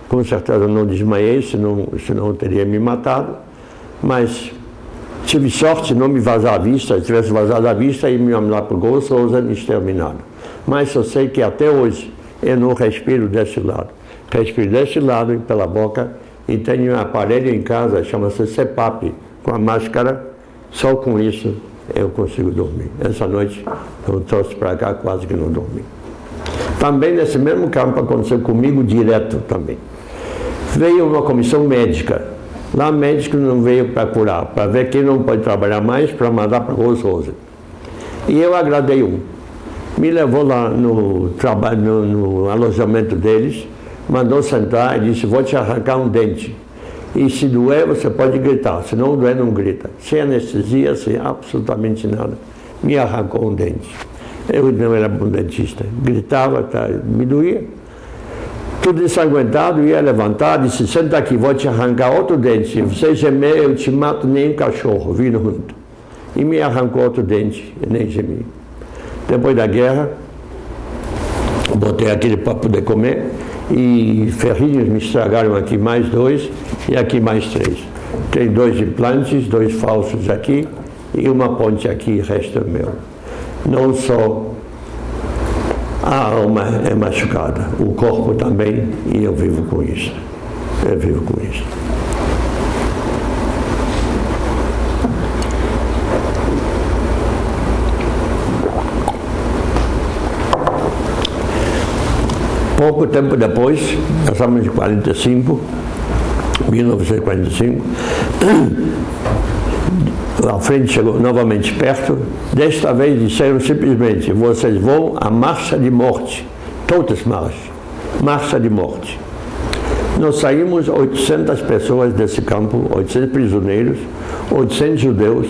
Com certeza eu não desmaiei, senão eu teria me matado. Mas tive sorte de não me vazar a vista. Se tivesse vazado a vista, ia me lá para o Grossrosen exterminado. Mas eu sei que até hoje eu não respiro desse lado. Respiro desse lado e pela boca. E tenho um aparelho em casa, chama-se CPAP, com a máscara. Só com isso eu consigo dormir. Essa noite eu trouxe para cá, quase que não dormi. Também nesse mesmo campo aconteceu comigo direto também. Veio uma comissão médica. Lá médico não veio para curar, para ver quem não pode trabalhar mais, para mandar para Grossrosen. E eu agradei um. Me levou lá no trabalho, no alojamento deles, mandou sentar e disse: "Vou te arrancar um dente. E se doer, você pode gritar. Se não doer, não grita." Sem anestesia, sem absolutamente nada. Me arrancou um dente. Eu não era bom dentista. Gritava, me doía. Tudo ensanguentado, ia levantar, disse: "Senta aqui, vou te arrancar outro dente. Se você gemer, eu te mato nem um cachorro, vindo junto." E me arrancou outro dente, e nem gemi. Depois da guerra, botei aquele para poder comer, e ferrinhos me estragaram aqui mais 2, e aqui mais 3. Tem 2 implantes, 2 falsos aqui, e uma ponte aqui, o resto é meu. Não só a alma é machucada, o corpo também, e eu vivo com isso. Eu vivo com isso. Pouco tempo depois, nós estamos em 1945, a frente chegou novamente perto. Desta vez disseram simplesmente: vocês vão à marcha de morte. Todas marcha de morte. Nós saímos 800 pessoas desse campo, 800 prisioneiros, 800 judeus.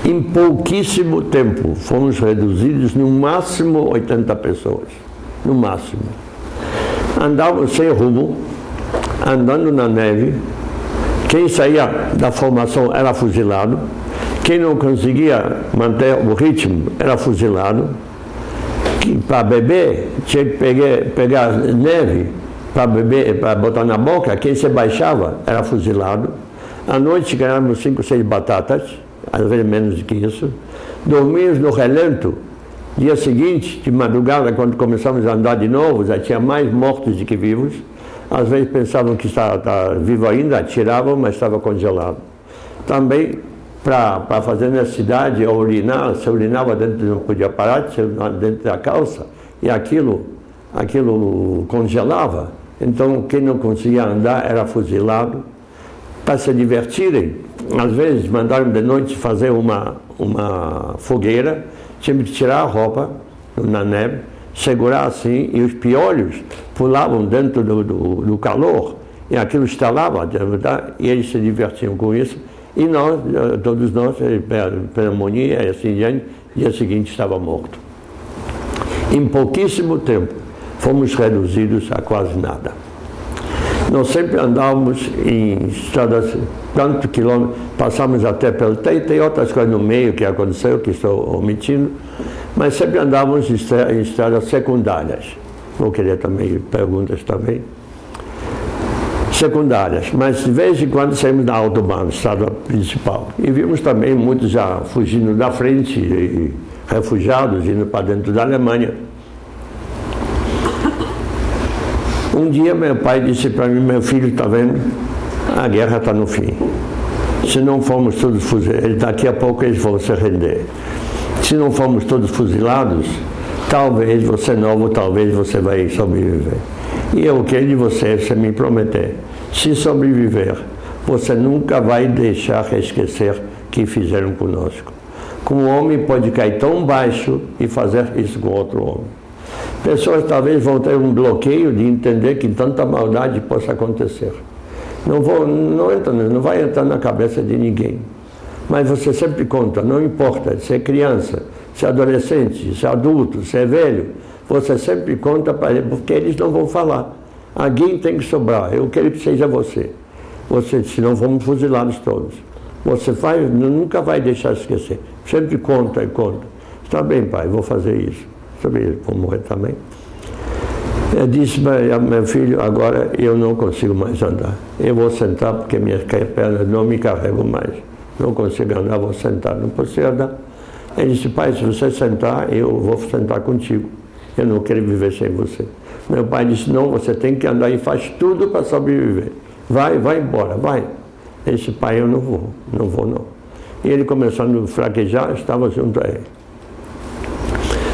Em pouquíssimo tempo fomos reduzidos no máximo 80 pessoas, no máximo. Andávamos sem rumo, andando na neve. Quem saía da formação era fuzilado. Quem não conseguia manter o ritmo era fuzilado. Para beber, tinha que pegar neve para beber, para botar na boca. Quem se baixava era fuzilado. À noite ganhávamos 5 ou 6 batatas, às vezes menos do que isso. Dormíamos no relento. Dia seguinte, de madrugada, quando começamos a andar de novo, já tinha mais mortos do que vivos. Às vezes pensavam que estava vivo ainda, atiravam, mas estava congelado. Também, para fazer necessidade, urinar, se urinava dentro, não podia parar, dentro da calça, e aquilo congelava. Então, quem não conseguia andar era fuzilado. Para se divertirem, às vezes mandaram de noite fazer uma fogueira, tinha que tirar a roupa na neve, segurar assim, e os piolhos pulavam dentro do calor, e aquilo estalava, e eles se divertiam com isso. E nós, todos nós, pneumonia e assim diante, dia seguinte estava morto. Em pouquíssimo tempo, fomos reduzidos a quase nada. Nós sempre andávamos em estradas, tanto quilômetros, passamos até pelo... Tem outras coisas no meio que aconteceu, que estou omitindo, mas sempre andávamos em estradas secundárias. Vou querer também perguntas também. Secundárias, mas de vez em quando saímos da autobahn, estrada principal. E vimos também muitos já fugindo da frente, e refugiados, indo para dentro da Alemanha. Um dia meu pai disse para mim: meu filho, está vendo? A guerra está no fim. Se não formos todos fuzilados, daqui a pouco eles vão se render. Se não formos todos fuzilados, talvez você novo, talvez você vai sobreviver. E eu quero de você me prometer, se sobreviver, você nunca vai deixar esquecer que fizeram conosco. Como um homem pode cair tão baixo e fazer isso com outro homem. Pessoas talvez vão ter um bloqueio de entender que tanta maldade possa acontecer. Não vai entrar na cabeça de ninguém. Mas você sempre conta, não importa se é criança, se é adolescente, se é adulto, se é velho, você sempre conta para eles, porque eles não vão falar. Alguém tem que sobrar, eu quero que seja você. Senão vamos fuzilados todos. Você nunca vai deixar de esquecer. Sempre conta e conta. Está bem, pai, vou fazer isso. Vou morrer também. Eu disse: meu filho, agora eu não consigo mais andar. Eu vou sentar porque minhas pernas não me carregam mais. Não consigo andar, vou sentar. Não consigo andar. Ele disse: pai, se você sentar, eu vou sentar contigo. Eu não quero viver sem você. Meu pai disse: não, você tem que andar e faz tudo para sobreviver. Vai embora, vai. Ele disse: pai, eu não vou não. E ele, começando a fraquejar, estava junto a ele.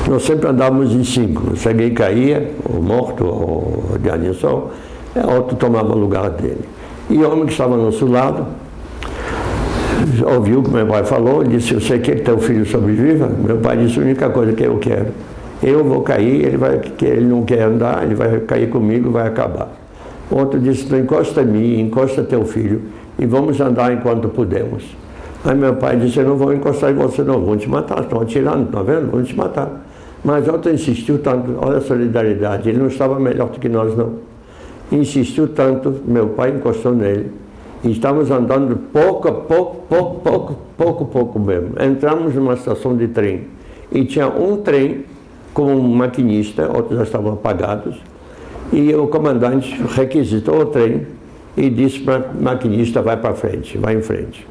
Nós sempre andávamos em 5. Se alguém caía, ou morto, ou de adição, outro tomava o lugar dele. E o homem que estava ao nosso lado ouviu o que meu pai falou, disse: você quer que teu filho sobreviva? Meu pai disse: a única coisa que eu quero. Eu vou cair, ele não quer andar, ele vai cair comigo, vai acabar. O outro disse: não, encosta em mim, encosta teu filho, e vamos andar enquanto podemos. Aí meu pai disse: eu não vou encostar em você não, vão te matar, estão atirando, está vendo? Vão te matar. Mas outro insistiu tanto, olha a solidariedade, ele não estava melhor do que nós não. Insistiu tanto, meu pai encostou nele, e estávamos andando pouco mesmo. Entramos numa estação de trem, e tinha um trem com um maquinista, outros já estavam apagados, e o comandante requisitou o trem e disse para o maquinista: vai para frente, vai em frente.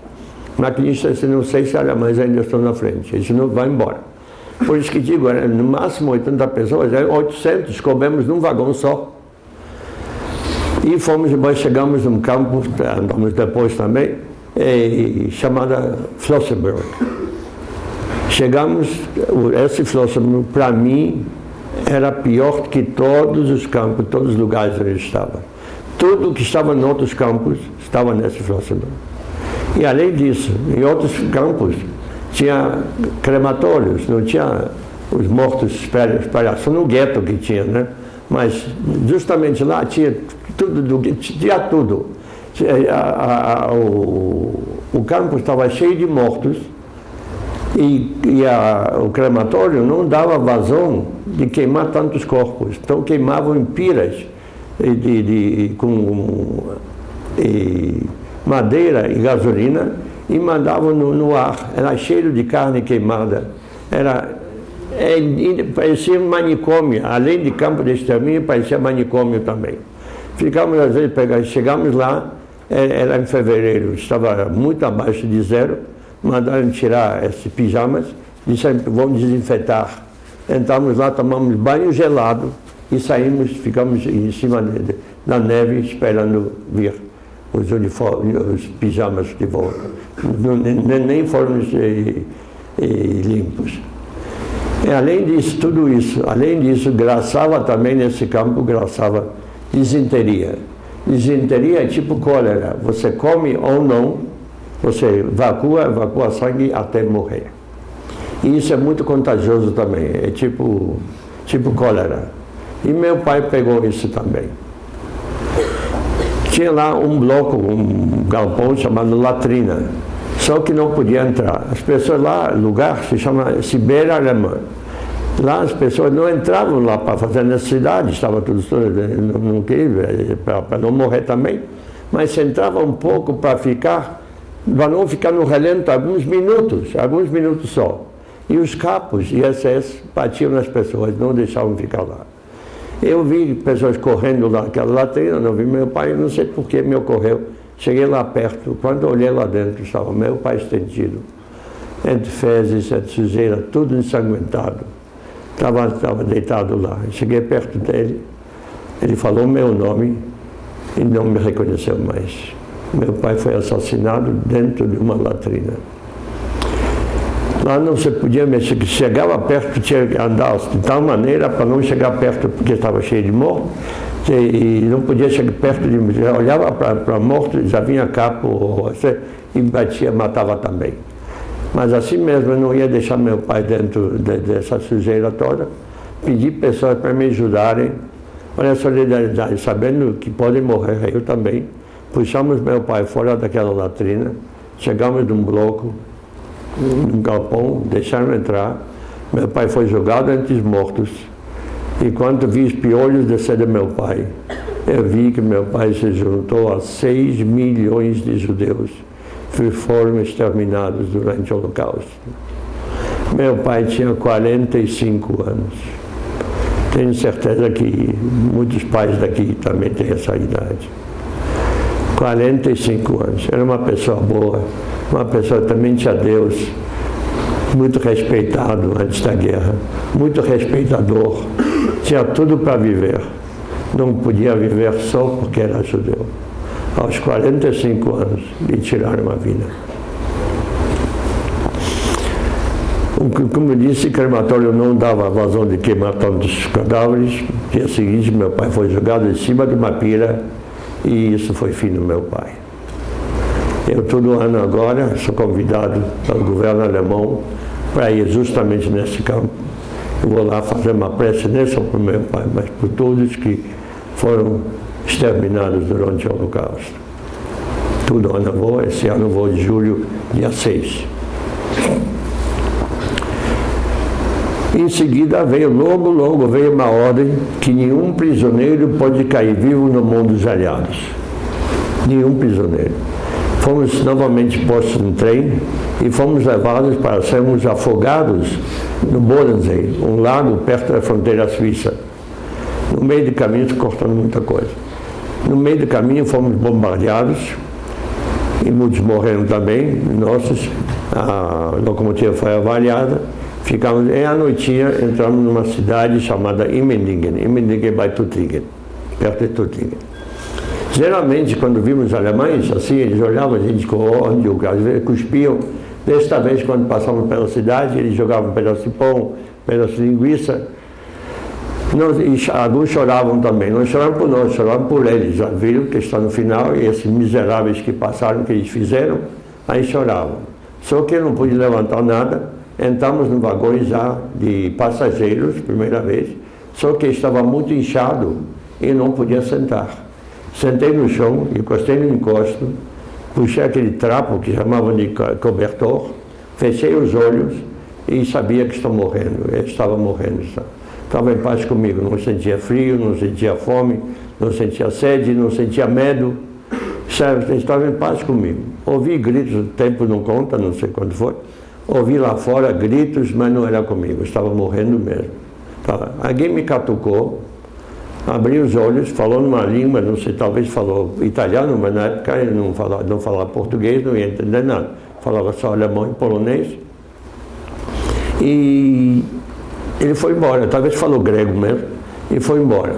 O maquinista disse: não sei se alemães ainda estão na frente. Ele disse: não, vai embora. Por isso que digo, no máximo 80 pessoas, 800, coubemos num vagão só. E depois chegamos num campo, andamos depois também, chamada Flossenbürg. Chegamos, esse Flossenbürg, para mim, era pior que todos os campos, todos os lugares onde eu estava. Tudo que estava em outros campos estava nesse Flossenbürg. E além disso, em outros campos tinha crematórios, não tinha os mortos espalhados, só no gueto que tinha, né? Mas justamente lá tinha tudo, tinha tudo. O campo estava cheio de mortos e o crematório não dava vazão de queimar tantos corpos. Então queimavam em piras com madeira e gasolina e mandavam no ar. Era cheio de carne queimada. Parecia um manicômio. Além de campo de extermínio, parecia manicômio também. Ficamos, às vezes, chegamos lá, era em fevereiro, estava muito abaixo de zero, mandaram tirar esses pijamas, disseram que vão desinfetar. Entramos lá, tomamos banho gelado e saímos, ficamos em cima da neve esperando vir os uniformes, os pijamas de volta. Nem foram limpos. E além disso, tudo isso, além disso, graçava também nesse campo, graçava disenteria. Disenteria é tipo cólera. Você come ou não, você evacua sangue até morrer. E isso é muito contagioso também, é tipo cólera. E meu pai pegou isso também. Tinha lá um bloco, um galpão chamado latrina, só que não podia entrar. As pessoas lá, lugar se chama Sibéria Alemã. Lá as pessoas não entravam lá para fazer necessidade, estava tudo não queria, para não morrer também, mas se entrava um pouco para não ficar no relento alguns minutos só. E os capos e SS batiam nas pessoas, não deixavam ficar lá. Eu vi pessoas correndo lá naquela latrina, não vi meu pai, não sei por que me ocorreu. Cheguei lá perto, quando olhei lá dentro, estava meu pai estendido, entre fezes, entre sujeira, tudo ensanguentado. Estava deitado lá. Cheguei perto dele, ele falou meu nome e não me reconheceu mais. Meu pai foi assassinado dentro de uma latrina. Lá não se podia mexer, que chegava perto, tinha que andar de tal maneira para não chegar perto, porque estava cheio de morto, e não podia chegar perto de... Olhava para morto, já vinha capo, e batia, matava também. Mas assim mesmo eu não ia deixar meu pai dentro dessa sujeira toda. Pedi pessoas para me ajudarem. Olha a solidariedade, sabendo que podem morrer, eu também. Puxamos meu pai fora daquela latrina, chegamos num bloco, num galpão, deixaram entrar. Meu pai foi jogado entre os mortos. E quando vi os piolhos descer de meu pai, eu vi que meu pai se juntou a 6 milhões de judeus que foram exterminados durante o Holocausto. Meu pai tinha 45 anos. Tenho certeza que muitos pais daqui também têm essa idade. 45 anos. Era uma pessoa boa, uma pessoa temente a Deus, muito respeitado antes da guerra, muito respeitador, tinha tudo para viver. Não podia viver só porque era judeu. Aos 45 anos lhe tiraram a vida. Como eu disse, o crematório não dava vazão de queimar tantos cadáveres. No dia seguinte, meu pai foi jogado em cima de uma pira e isso foi fim do meu pai. Eu, todo ano agora, sou convidado pelo governo alemão para ir justamente nesse campo. Eu vou lá fazer uma prece, não só para o meu pai, mas por todos que foram exterminados durante o Holocausto. Todo ano vou, esse ano vou em julho, dia 6. Em seguida logo veio uma ordem que nenhum prisioneiro pode cair vivo no mundo dos aliados. Nenhum prisioneiro. Fomos novamente postos no trem e fomos levados para sermos afogados no Bodensee, um lago perto da fronteira suíça. No meio do caminho, cortando muita coisa. No meio do caminho fomos bombardeados e muitos morreram também, nossos. A locomotiva foi avariada. Ficamos, à noitinha, entramos numa cidade chamada Immendingen bei Tuttlingen, perto de Tuttlingen. Geralmente, quando vimos os alemães, assim, eles olhavam a gente com ódio, às vezes cuspiam. Desta vez, quando passamos pela cidade, eles jogavam um pedaço de pão, um pedaço de linguiça. Alguns choravam também, não choravam por nós, choravam por eles. Já viram que está no final e esses miseráveis que passaram, que eles fizeram, aí choravam. Só que eu não pude levantar nada. Entramos no vagão já de passageiros, primeira vez, só que estava muito inchado e não podia sentar. Sentei no chão, encostei no encosto, puxei aquele trapo que chamavam de cobertor, fechei os olhos e sabia que estou morrendo. Eu estava morrendo. Estava em paz comigo, não sentia frio, não sentia fome, não sentia sede, não sentia medo. Estava em paz comigo. Ouvi gritos, o tempo não conta, não sei quando foi. Ouvi lá fora gritos, mas não era comigo, eu estava morrendo mesmo. Alguém me catucou, abriu os olhos, falou numa língua, não sei, talvez falou italiano, mas na época ele não falava português, não ia entender nada. Falava só alemão e polonês. E ele foi embora, talvez falou grego mesmo, e foi embora.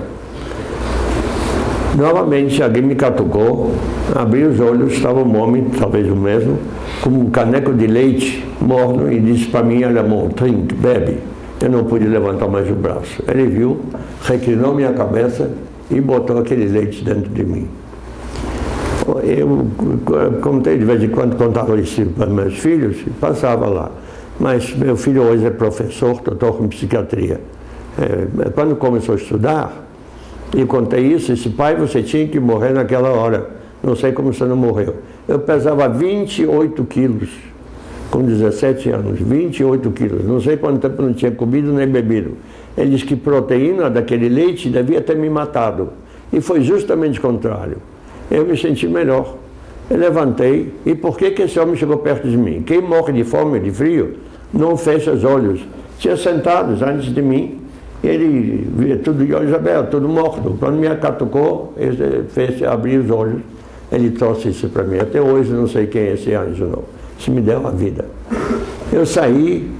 Novamente alguém me catucou, abri os olhos, estava um homem, talvez o mesmo, com um caneco de leite morno e disse para mim, alemão, drink, bebe. Eu não pude levantar mais o braço. Ele viu, reclinou minha cabeça e botou aquele leite dentro de mim. Eu contei de vez em quando, contava isso para meus filhos e passava lá. Mas meu filho hoje é professor, doutor em psiquiatria. Quando começou a estudar, eu contei isso, disse, pai, você tinha que morrer naquela hora. Não sei como você não morreu. Eu pesava 28 quilos, com 17 anos, 28 quilos. Não sei quanto tempo não tinha comido nem bebido. Ele disse que a proteína daquele leite devia ter me matado. E foi justamente o contrário. Eu me senti melhor. Eu levantei, e por que esse homem chegou perto de mim? Quem morre de fome, de frio, não fecha os olhos. Tinha sentados antes de mim, ele via tudo de olhos abertos, tudo morto. Quando me acatucou, ele fez abrir os olhos, ele trouxe isso para mim. Até hoje não sei quem é esse anjo, não. Isso me deu a vida. Eu saí,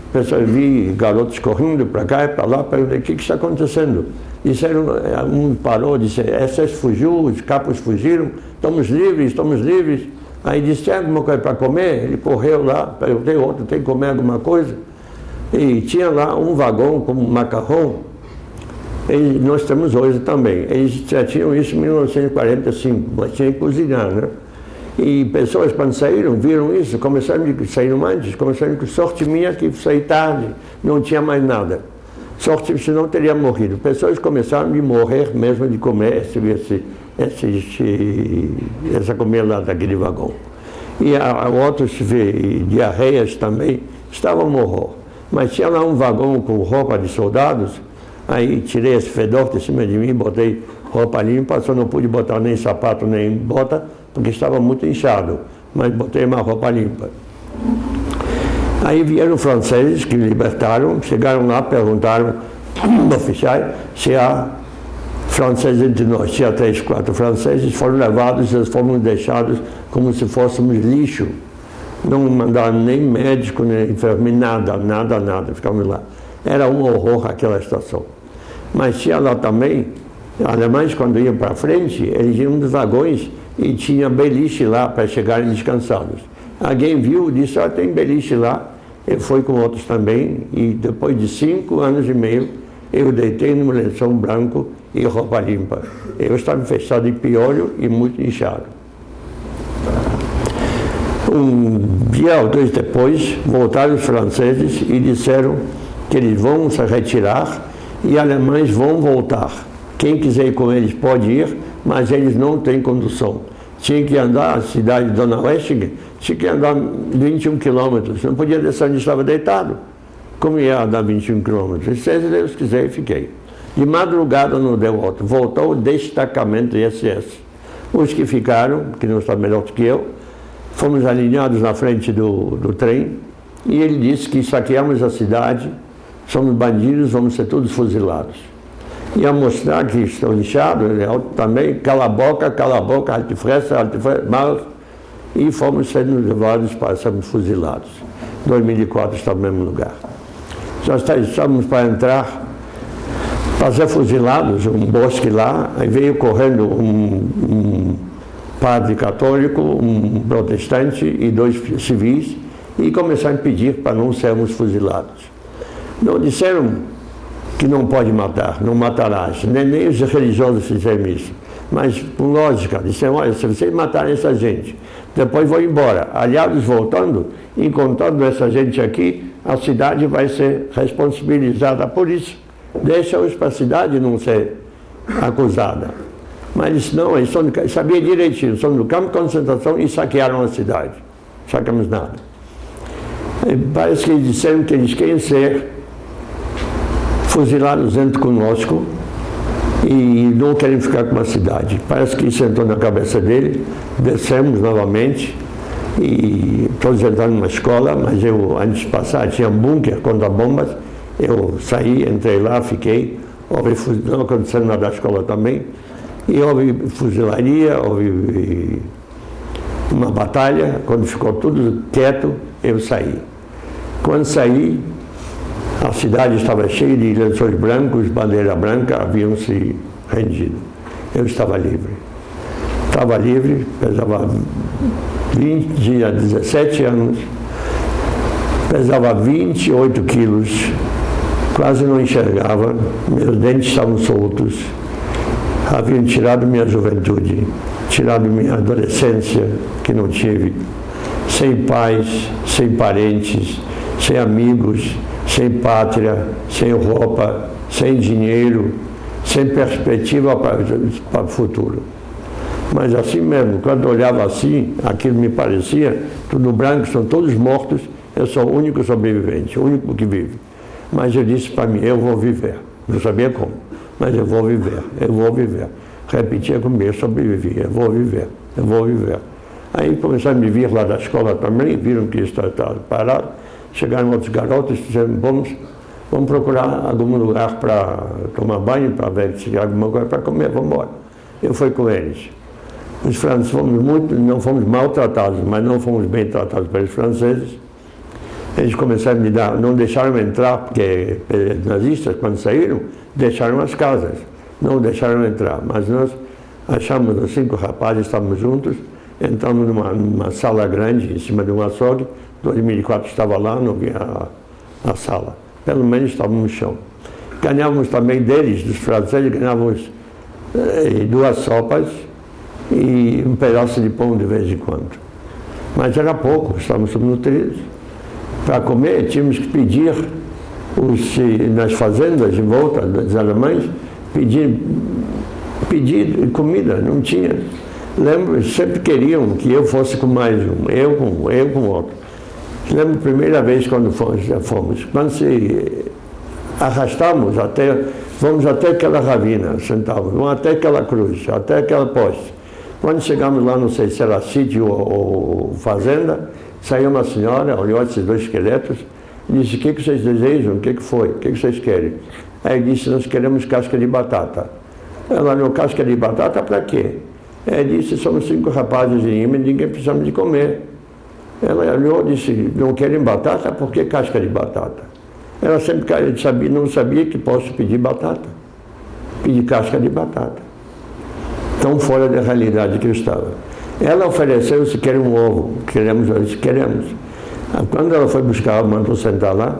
vi garotos correndo para cá e para lá, perguntei, o que está acontecendo? Disseram, um parou, disse, SS fugiu, os capos fugiram, estamos livres, estamos livres. Aí disse, tem alguma coisa para comer? Ele correu lá, perguntei outro, tem que comer alguma coisa? E tinha lá um vagão com macarrão, e nós temos hoje também. Eles já tinham isso em 1945, mas tinha que cozinhar, né? E pessoas quando saíram, viram isso, saíram antes, começaram com sorte minha que saí tarde, não tinha mais nada. Sorte, senão teria morrido. Pessoas começaram a morrer mesmo de comer essa comida lá daquele vagão. E outros diarreias também, estavam um horror. Mas tinha lá um vagão com roupa de soldados, aí tirei esse fedor de cima de mim, botei roupa limpa, só não pude botar nem sapato nem bota, porque estava muito inchado, mas botei uma roupa limpa. Aí vieram franceses que me libertaram, chegaram lá, perguntaram oficiais se há franceses entre nós. Tinha 3, 4 franceses, foram levados, eles foram deixados como se fôssemos lixo. Não mandaram nem médico, nem enfermeiro, nada, ficamos lá. Era um horror aquela estação. Mas tinha lá também, alemães quando iam para frente, eles iam nos vagões e tinha beliche lá para chegarem descansados. Alguém viu, disse, tem beliche lá. Eu fui com outros também e depois de 5 anos e meio eu deitei num lençol branco e roupa limpa. Eu estava fechado de piolho e muito inchado. Um dia ou 2 depois, voltaram os franceses e disseram que eles vão se retirar e alemães vão voltar. Quem quiser ir com eles pode ir, mas eles não têm condução. Tinha que andar, a cidade de Dona Oeste, tinha que andar 21 quilômetros, não podia descer onde estava deitado. Como ia andar 21 quilômetros? E se Deus quiser, fiquei. De madrugada não deu outro, voltou o destacamento SS. Os que ficaram, que não está melhor do que eu, fomos alinhados na frente do trem, e ele disse que saqueamos a cidade, somos bandidos, vamos ser todos fuzilados. Ia mostrar que estou inchado, também, cala a boca, alte fresse, mal, e fomos sendo levados para sermos fuzilados. Em 2004 está no mesmo lugar. Já estávamos para entrar, para ser fuzilados, um bosque lá, aí veio correndo um padre católico, um protestante e 2 civis, e começaram a pedir para não sermos fuzilados. Não disseram que não pode matar, não matarás, nem os religiosos fizeram isso. Mas, por lógica, disseram, olha, se vocês matarem essa gente, depois vão embora. Aliados voltando, encontrando essa gente aqui, a cidade vai ser responsabilizada por isso. Deixa-os para a cidade não ser acusada. Mas eles não, eles sabiam direitinho, são do campo de concentração e saquearam a cidade. Sacamos nada. E parece que eles disseram que eles querem ser fuzilados junto conosco e não querem ficar com a cidade. Parece que isso entrou na cabeça dele, descemos novamente e todos entraram numa escola, mas eu, antes de passar, tinha um bunker contra bombas, eu saí, entrei lá, fiquei, não aconteceu nada na escola também, e houve fuzilaria, houve uma batalha, quando ficou tudo quieto, eu saí. Quando saí, a cidade estava cheia de lençóis brancos, bandeira branca, haviam se rendido. Eu estava livre. Estava livre, pesava 17 anos, pesava 28 quilos, quase não enxergava, meus dentes estavam soltos, haviam tirado minha juventude, tirado minha adolescência, que não tive, sem pais, sem parentes, sem amigos, sem pátria, sem roupa, sem dinheiro, sem perspectiva para o futuro. Mas assim mesmo, quando eu olhava assim, aquilo me parecia, tudo branco, são todos mortos, eu sou o único sobrevivente, o único que vive. Mas eu disse para mim, eu vou viver. Não sabia como, mas eu vou viver, eu vou viver. Repetia comigo, eu sobrevivi, eu vou viver, eu vou viver. Aí começaram a me vir lá da escola também, viram que isso estava parado. Chegaram outros garotos e disseram, vamos procurar algum lugar para tomar banho, para ver se tinha alguma coisa para comer, vamos embora. Eu fui com eles. Os franceses não fomos maltratados, mas não fomos bem tratados pelos franceses. Eles começaram a me dar, não deixaram entrar, porque os nazistas, quando saíram, deixaram as casas, não deixaram entrar. Mas nós achamos os 5 rapazes, estávamos juntos, entramos numa sala grande, em cima de um açougue. 2004 estava lá, não via a sala. Pelo menos estávamos no chão. Ganhávamos também deles, dos franceses, ganhávamos 2 sopas e um pedaço de pão de vez em quando. Mas era pouco, estávamos subnutridos. Para comer, tínhamos que pedir nas fazendas em volta dos alemães, pedir comida, não tinha. Lembro, sempre queriam que eu fosse com mais um, eu com outro. Lembro a primeira vez quando fomos, quando se arrastamos fomos até aquela ravina, sentávamos, vamos até aquela cruz, até aquela poste. Quando chegamos lá, não sei se era sítio ou fazenda, saiu uma senhora, olhou esses 2 esqueletos e disse, o que vocês desejam? O que foi? O que vocês querem? Aí disse, nós queremos casca de batata. Ela olhou, casca de batata para quê? Ele disse, somos 5 rapazes em Lima e ninguém precisamos de comer. Ela olhou e disse, não querem batata? Por que casca de batata? Ela sempre não sabia que posso pedir batata. Pedir casca de batata. Tão fora da realidade que eu estava. Ela ofereceu se quer um ovo. Queremos. Quando ela foi buscar, mandou sentar lá.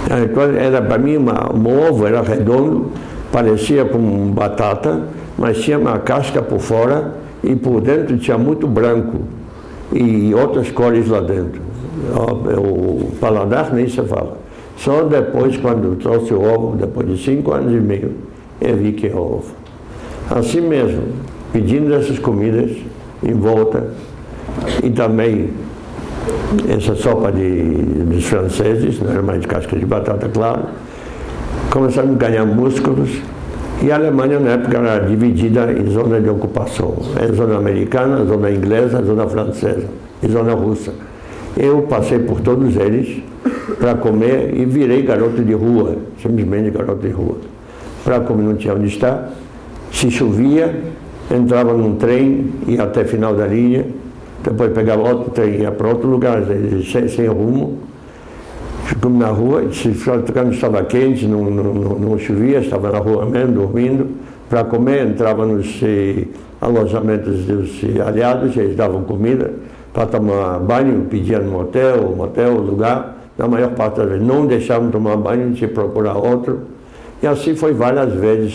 Era para mim, um ovo era redondo, parecia com batata, mas tinha uma casca por fora e por dentro tinha muito branco e outras cores lá dentro. O paladar nem se fala. Só depois, quando trouxe o ovo, depois de 5 anos e meio, eu vi que é ovo. Assim mesmo, pedindo essas comidas em volta e também essa sopa dos franceses, não era mais de casca de batata, claro, começaram a ganhar músculos. E a Alemanha, na época, era dividida em zona de ocupação. Zona americana, zona inglesa, zona francesa e zona russa. Eu passei por todos eles para comer e virei garoto de rua, simplesmente garoto de rua. Para comer, não tinha onde estar. Se chovia, entrava num trem, ia até final da linha, depois pegava outro trem, ia para outro lugar, sem rumo. Ficamos na rua, se quando estava quente, não chovia, estava na rua mesmo, dormindo. Para comer, entrava nos alojamentos dos aliados, eles davam comida. Para tomar banho, pedia no motel, lugar, na maior parte das vezes, não deixavam tomar banho, a gente ia procurar outro. E assim foi vários meses,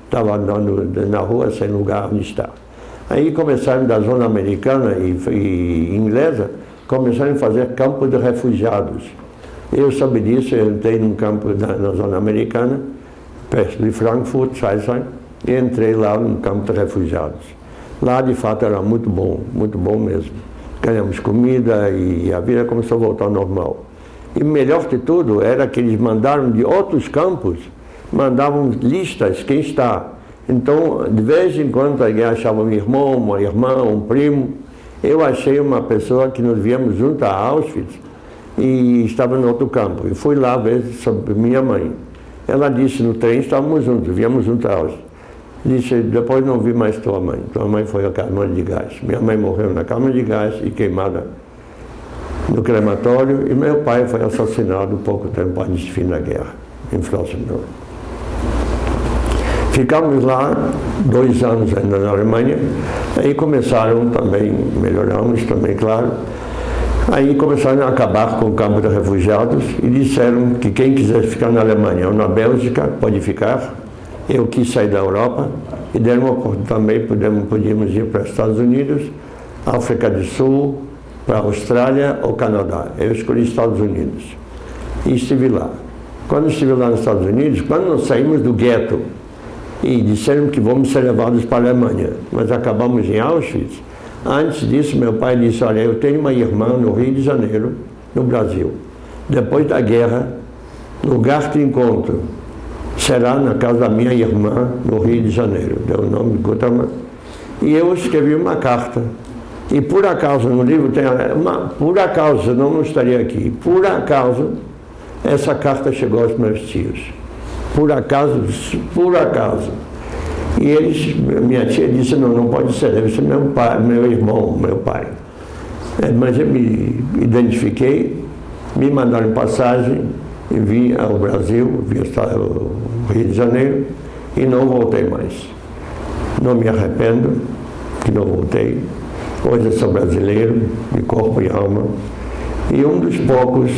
estava andando na rua sem lugar onde estar. Aí começaram da zona americana e inglesa, começaram a fazer campo de refugiados. Eu soube disso, eu entrei num campo na zona americana, perto de Frankfurt, Scheisheim, e entrei lá num campo de refugiados. Lá, de fato, era muito bom mesmo. Ganhamos comida e a vida começou a voltar ao normal. E melhor de tudo era que eles mandaram de outros campos, mandavam listas, quem está. Então, de vez em quando, alguém achava um irmão, uma irmã, um primo. Eu achei uma pessoa que nós viemos junto a Auschwitz e estava no outro campo. E fui lá ver sobre minha mãe. Ela disse, no trem estávamos juntos, viemos junto a Auschwitz. Disse, depois não vi mais tua mãe. Tua mãe foi à câmara de gás. Minha mãe morreu na câmara de gás e queimada no crematório, e meu pai foi assassinado pouco tempo antes do fim da guerra, em Flossenburg. Ficamos lá 2 anos ainda na Alemanha, aí começaram também, melhoramos também, claro, aí começaram a acabar com o campo de refugiados e disseram que quem quisesse ficar na Alemanha ou na Bélgica pode ficar. Eu quis sair da Europa e deram também podíamos ir para os Estados Unidos, África do Sul, para a Austrália ou Canadá. Eu escolhi Estados Unidos e estive lá. Quando estive lá nos Estados Unidos, quando nós saímos do gueto e disseram que vamos ser levados para a Alemanha, mas acabamos em Auschwitz, antes disso meu pai disse, olha, eu tenho uma irmã no Rio de Janeiro, no Brasil. Depois da guerra, lugar de encontro será na casa da minha irmã no Rio de Janeiro. Deu o nome de Guttermann. E eu escrevi uma carta. E por acaso, no livro tem por acaso, senão não estaria aqui, por acaso, essa carta chegou aos meus tios. Por acaso. E eles, minha tia disse, não pode ser, deve ser meu pai, meu irmão, meu pai. Mas eu me identifiquei, me mandaram passagem e vim ao Brasil, vim ao Rio de Janeiro e não voltei mais. Não me arrependo que não voltei. Hoje eu sou brasileiro, de corpo e alma, e um dos poucos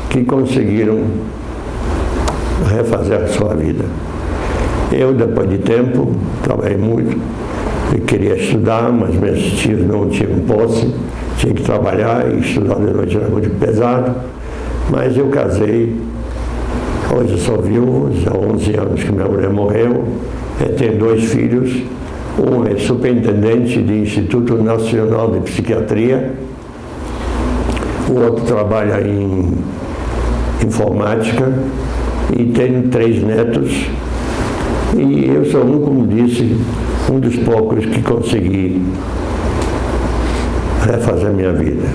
que conseguiram refazer a sua vida. Eu, depois de tempo, trabalhei muito, eu queria estudar, mas meus tios não tinham posse, tinha que trabalhar e estudar de noite era muito pesado, mas eu casei, hoje eu sou viúvo, já há 11 anos que minha mulher morreu, tenho 2 filhos. Um é superintendente do Instituto Nacional de Psiquiatria, o outro trabalha em informática e tenho 3 netos. E eu sou como disse, um dos poucos que consegui refazer minha vida.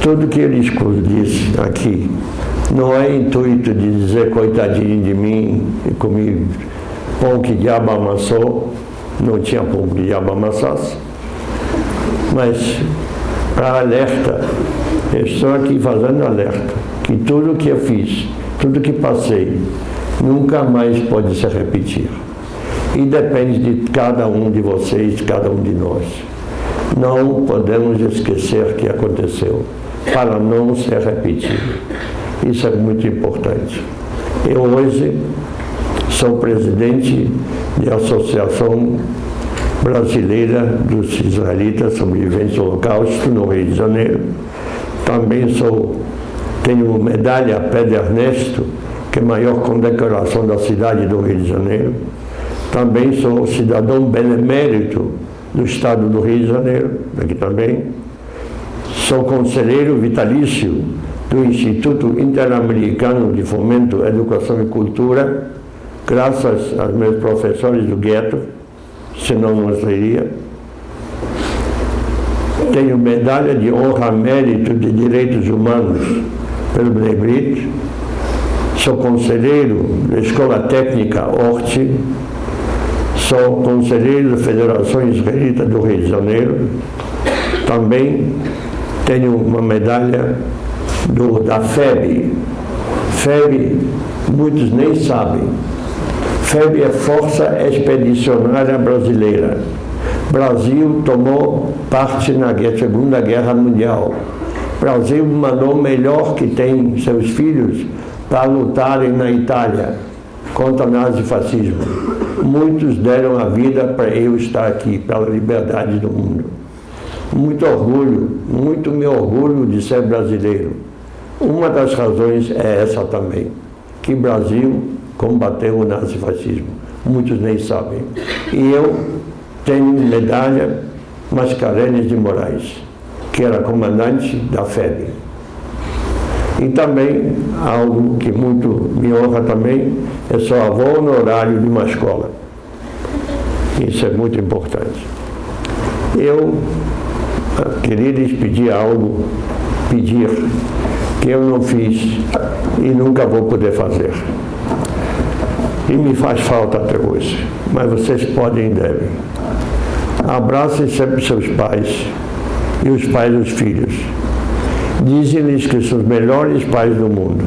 Tudo que ele disse aqui não é intuito de dizer coitadinho de mim, comi pão que diabo amassou. Não tinha pão que diabo amassasse, mas para alerta, eu estou aqui fazendo alerta, que tudo que eu fiz, tudo que passei, nunca mais pode se repetir. E depende de cada um de vocês, de cada um de nós. Não podemos esquecer o que aconteceu, para não se repetir. Isso é muito importante. Eu hoje sou presidente da Associação Brasileira dos Israelitas Sobreviventes do Holocausto, no Rio de Janeiro. Também tenho medalha Pedro Ernesto, que é a maior condecoração da cidade do Rio de Janeiro. Também sou cidadão benemérito do estado do Rio de Janeiro, aqui também. Sou conselheiro vitalício do Instituto Interamericano de Fomento, Educação e Cultura, graças aos meus professores do gueto, senão não seria. Tenho medalha de honra mérito de direitos humanos pelo Bnei Brit. Sou conselheiro da Escola Técnica Hort. Sou conselheiro da Federação Israelita do Rio de Janeiro. Também tenho uma medalha da FEB. FEB, muitos nem sabem. FEB é Força Expedicionária Brasileira. Brasil tomou parte na Segunda Guerra Mundial O Brasil mandou o melhor que tem seus filhos para lutarem na Itália contra o nazifascismo. Muitos deram a vida para eu estar aqui, pela liberdade do mundo. Muito orgulho, muito me orgulho de ser brasileiro. Uma das razões é essa também, que o Brasil combateu o nazifascismo. Muitos nem sabem. E eu tenho medalha Mascarenhas de Moraes, que era comandante da FEB. E também, algo que muito me honra também, é sou avô honorário de uma escola. Isso é muito importante. Eu queria lhes pedir algo, que eu não fiz e nunca vou poder fazer. E me faz falta até hoje, mas vocês podem e devem. Abracem sempre seus pais e os pais dos filhos. Dizem-lhes que são os melhores pais do mundo.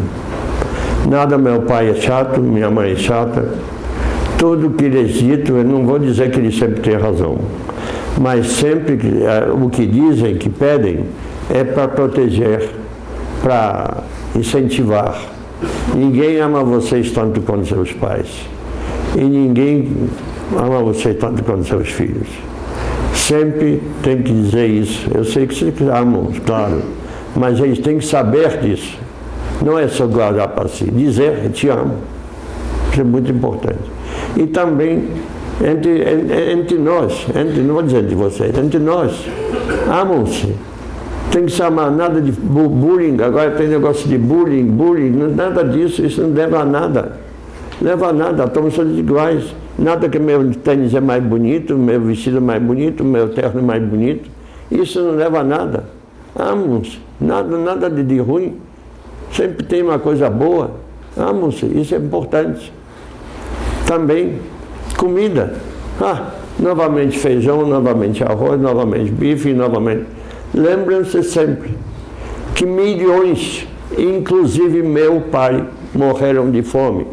Nada, meu pai é chato, minha mãe é chata. Tudo que lhes dito, eu não vou dizer que eles sempre têm razão, mas sempre o que dizem, que pedem, é para proteger, para incentivar. Ninguém ama vocês tanto quanto seus pais. E ninguém ama vocês tanto quanto seus filhos. Sempre tem que dizer isso. Eu sei que vocês amam, claro, mas eles têm que saber disso. Não é só guardar para si. Dizer, te amo. Isso é muito importante. E também, entre nós, não vou dizer de vocês, entre nós, amam-se. Tem que se amar, nada de bullying. Agora tem negócio de bullying, nada disso, isso não leva a nada. Leva a nada, estamos todos iguais. Nada que meu tênis é mais bonito, meu vestido é mais bonito, meu terno é mais bonito. Isso não leva a nada. Amam-se, nada de ruim. Sempre tem uma coisa boa. Amam-se, isso é importante. Também, comida. Novamente feijão, novamente arroz, novamente bife, novamente. Lembrem-se sempre que milhões, inclusive meu pai, morreram de fome.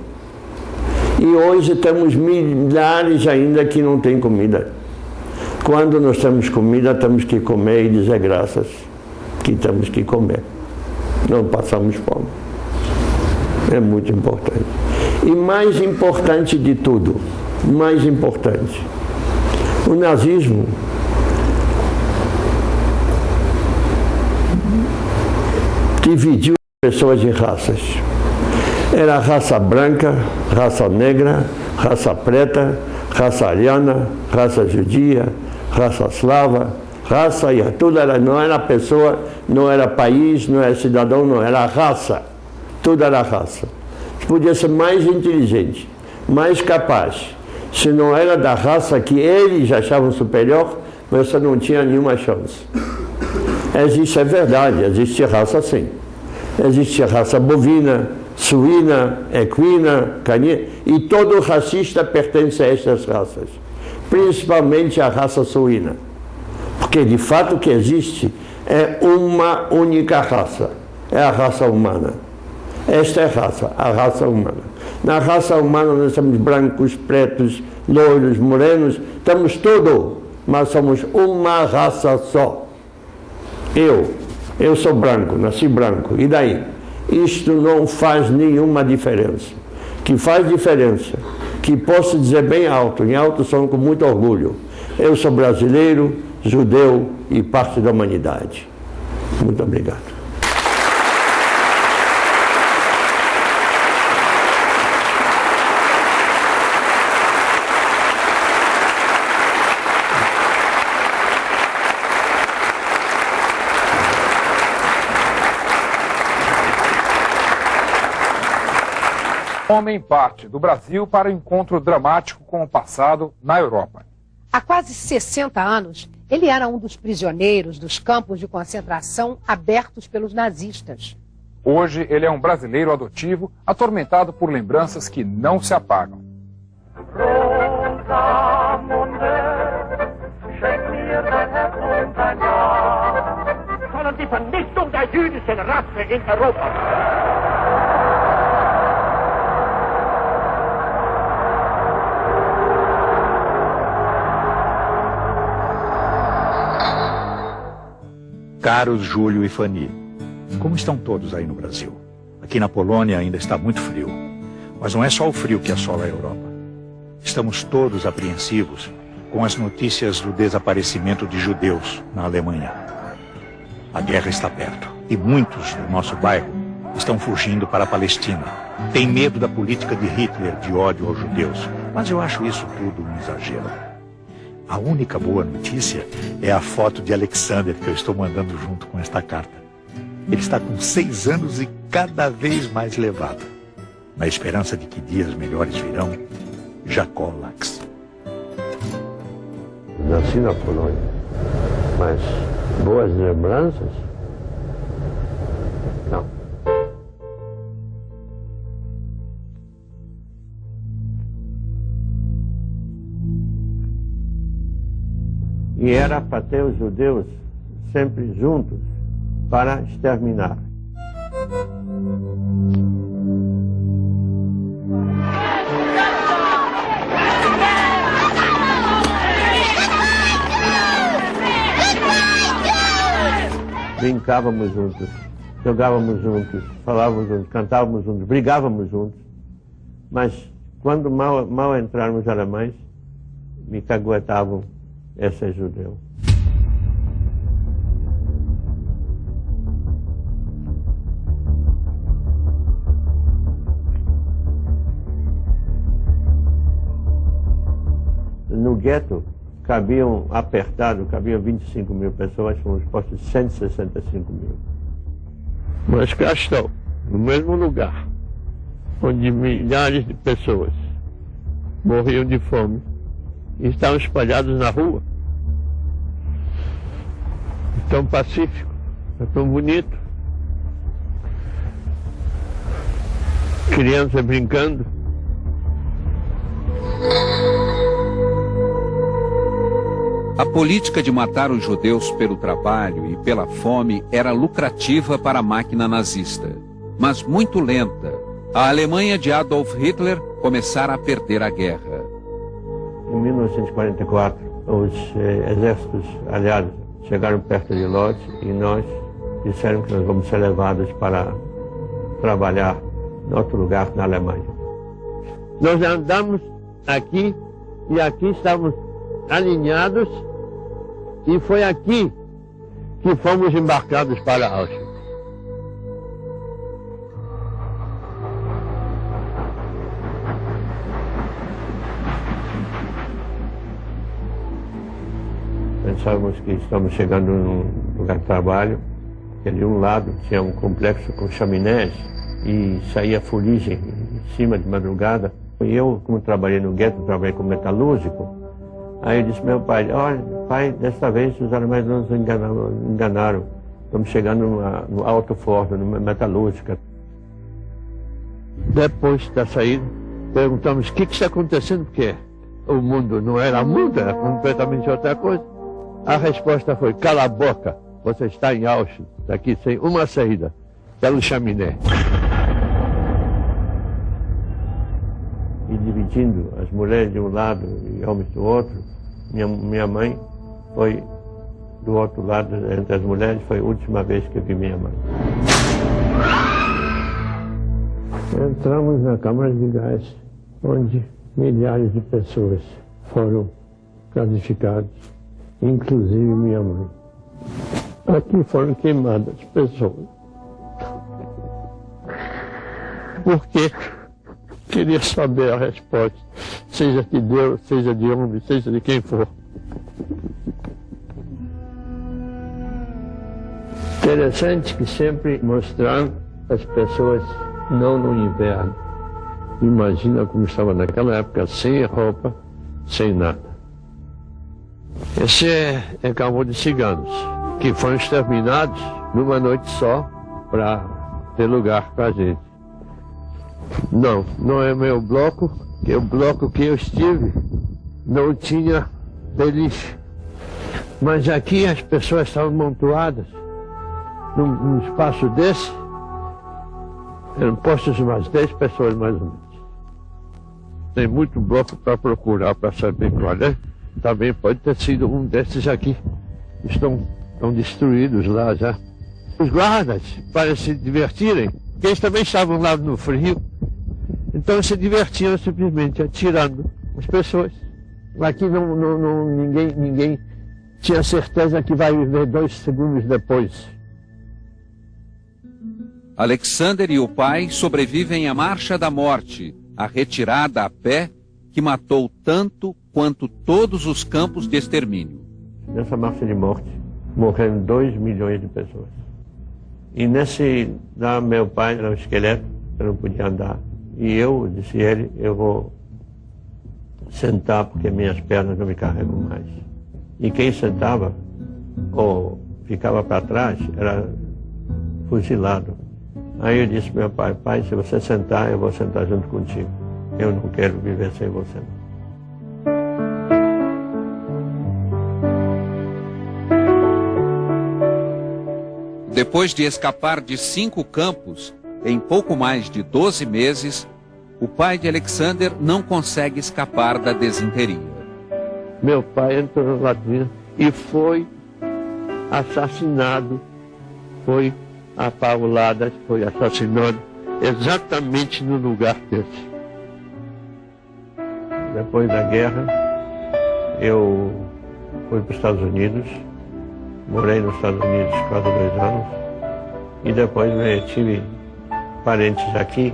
E hoje temos milhares ainda que não têm comida. Quando nós temos comida, temos que comer e dizer graças que temos que comer. Não passamos fome. É muito importante. E mais importante de tudo, mais importante, o nazismo dividiu as pessoas em raças. Era a raça branca, raça negra, raça preta, raça ariana, raça judia, raça eslava, raça e tudo era, não era pessoa, não era país, não era cidadão, não era raça. Tudo era raça. Podia ser mais inteligente, mais capaz. Se não era da raça que eles achavam superior, você não tinha nenhuma chance. Existe, é verdade, existe raça sim. Existe raça bovina, suína, equina, canina, e todo racista pertence a estas raças. Principalmente a raça suína. Porque de fato o que existe é uma única raça. É a raça humana. Esta é a raça humana. Na raça humana nós temos brancos, pretos, loiros, morenos, estamos todos, mas somos uma raça só. Eu sou branco, nasci branco, e daí? Isto não faz nenhuma diferença. Que faz diferença, que posso dizer bem alto, em alto som com muito orgulho, eu sou brasileiro, judeu e parte da humanidade. Muito obrigado. Homem parte do Brasil para um encontro dramático com o passado na Europa. Há quase 60 anos, ele era um dos prisioneiros dos campos de concentração abertos pelos nazistas. Hoje, ele é um brasileiro adotivo, atormentado por lembranças que não se apagam. Sondern die Vernichtung der jüdischen Rasse in Europa. Caros Júlio e Fani, Como estão todos aí no Brasil? Aqui na Polônia ainda está muito frio. Mas não é só o frio que assola a Europa. Estamos todos apreensivos com as notícias do desaparecimento de judeus na Alemanha. A guerra está perto e muitos do nosso bairro estão fugindo para a Palestina. Tem medo da política de Hitler de ódio aos judeus, mas eu acho isso tudo um exagero. A única boa notícia é a foto de Alexander que eu estou mandando junto com esta carta. Ele está com 6 anos e cada vez mais levado. Na esperança de que dias melhores virão, Jacó Lax. Nasci na Polônia, mas boas lembranças? Não. E era para ter os judeus sempre juntos para exterminar. Brincávamos juntos, jogávamos juntos, falávamos juntos, cantávamos juntos, brigávamos juntos. Mas quando mal entraram os alemães, me caguetavam, esse é judeu. No gueto, cabiam 25 mil pessoas, fomos postos 165 mil. Mas cá estão, no mesmo lugar, onde milhares de pessoas morriam de fome e estavam espalhados na rua. É tão pacífico, é tão bonito. Crianças brincando. A política de matar os judeus pelo trabalho e pela fome era lucrativa para a máquina nazista, mas muito lenta. A Alemanha de Adolf Hitler começara a perder a guerra. Em 1944, os exércitos aliados chegaram perto de Lodz e nós disseram que nós vamos ser levados para trabalhar em outro lugar na Alemanha. Nós andamos aqui e aqui estávamos alinhados e foi aqui que fomos embarcados para Auschwitz. Pensávamos que estamos chegando num lugar de trabalho, que de um lado tinha um complexo com chaminés e saía fuligem em cima de madrugada. E eu, como trabalhei no gueto, trabalhei como metalúrgico, aí eu disse ao meu pai, olha, pai, desta vez os alemães não nos enganaram. Estamos chegando no alto forno, numa metalúrgica. Depois da saída, perguntamos o que está acontecendo, porque o mundo não era mundo, era completamente outra coisa. A resposta foi, cala a boca, você está em Auschwitz, daqui sem uma saída, pelo chaminé. E dividindo as mulheres de um lado e homens do outro, minha mãe foi do outro lado, entre as mulheres, foi a última vez que eu vi minha mãe. Entramos na câmara de gás, onde milhares de pessoas foram classificadas, inclusive minha mãe. Aqui foram queimadas pessoas. Por quê? Queria saber a resposta, seja de Deus, seja de homem, seja de quem for. Interessante que sempre mostraram as pessoas não no inverno. Imagina como estava naquela época, sem roupa, sem nada. Esse é campo de ciganos, que foram exterminados numa noite só para ter lugar para a gente. Não é meu bloco, que o bloco que eu estive não tinha beliche. Mas aqui as pessoas estavam amontoadas num espaço desse, eram postos umas 10 pessoas mais ou menos. Tem muito bloco para procurar, para saber qual é. Também pode ter sido um desses aqui. Estão destruídos lá já. os guardas para se divertirem, que eles também estavam lá no frio, então se divertiam simplesmente atirando as pessoas. Aqui ninguém tinha certeza que vai viver 2 segundos depois. Alexander e o pai sobrevivem à Marcha da Morte, a retirada a pé que matou tanto quanto todos os campos de extermínio. Nessa marcha de morte morreram 2 milhões de pessoas. E lá meu pai era um esqueleto, eu não podia andar. E eu disse a ele, eu vou sentar porque minhas pernas não me carregam mais. E quem sentava ou ficava para trás era fuzilado. Aí eu disse ao meu pai, pai, se você sentar, eu vou sentar junto contigo. Eu não quero viver sem você. Depois de escapar de 5 campos, em pouco mais de 12 meses, o pai de Alexander não consegue escapar da desinteria. Meu pai entrou na latrina e foi assassinado, foi apaulado, foi assassinado exatamente no lugar desse. Depois da guerra, eu fui para os Estados Unidos, morei nos Estados Unidos quase 2 anos, e depois tive parentes aqui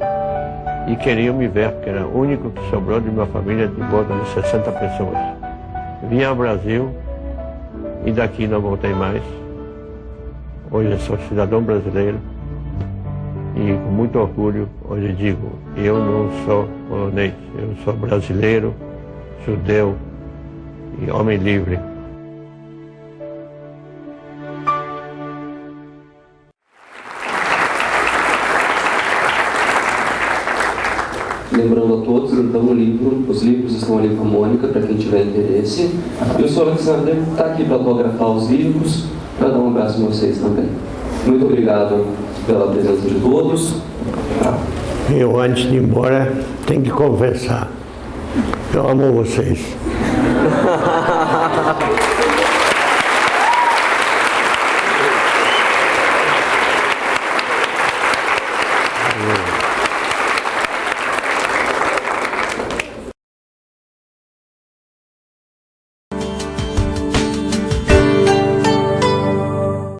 e queriam me ver, porque era o único que sobrou de uma família de volta de 60 pessoas. Vim ao Brasil e daqui não voltei mais. Hoje eu sou cidadão brasileiro e com muito orgulho hoje digo, eu não sou polonês, eu sou brasileiro, judeu e homem livre. Lembrando a todos, então, os livros estão ali com a Mônica, para quem tiver interesse. E o senhor Alexander está aqui para autografar os livros, para dar um abraço em vocês também. Muito obrigado pela presença de todos. Eu, antes de ir embora, tenho que confessar. Eu amo vocês.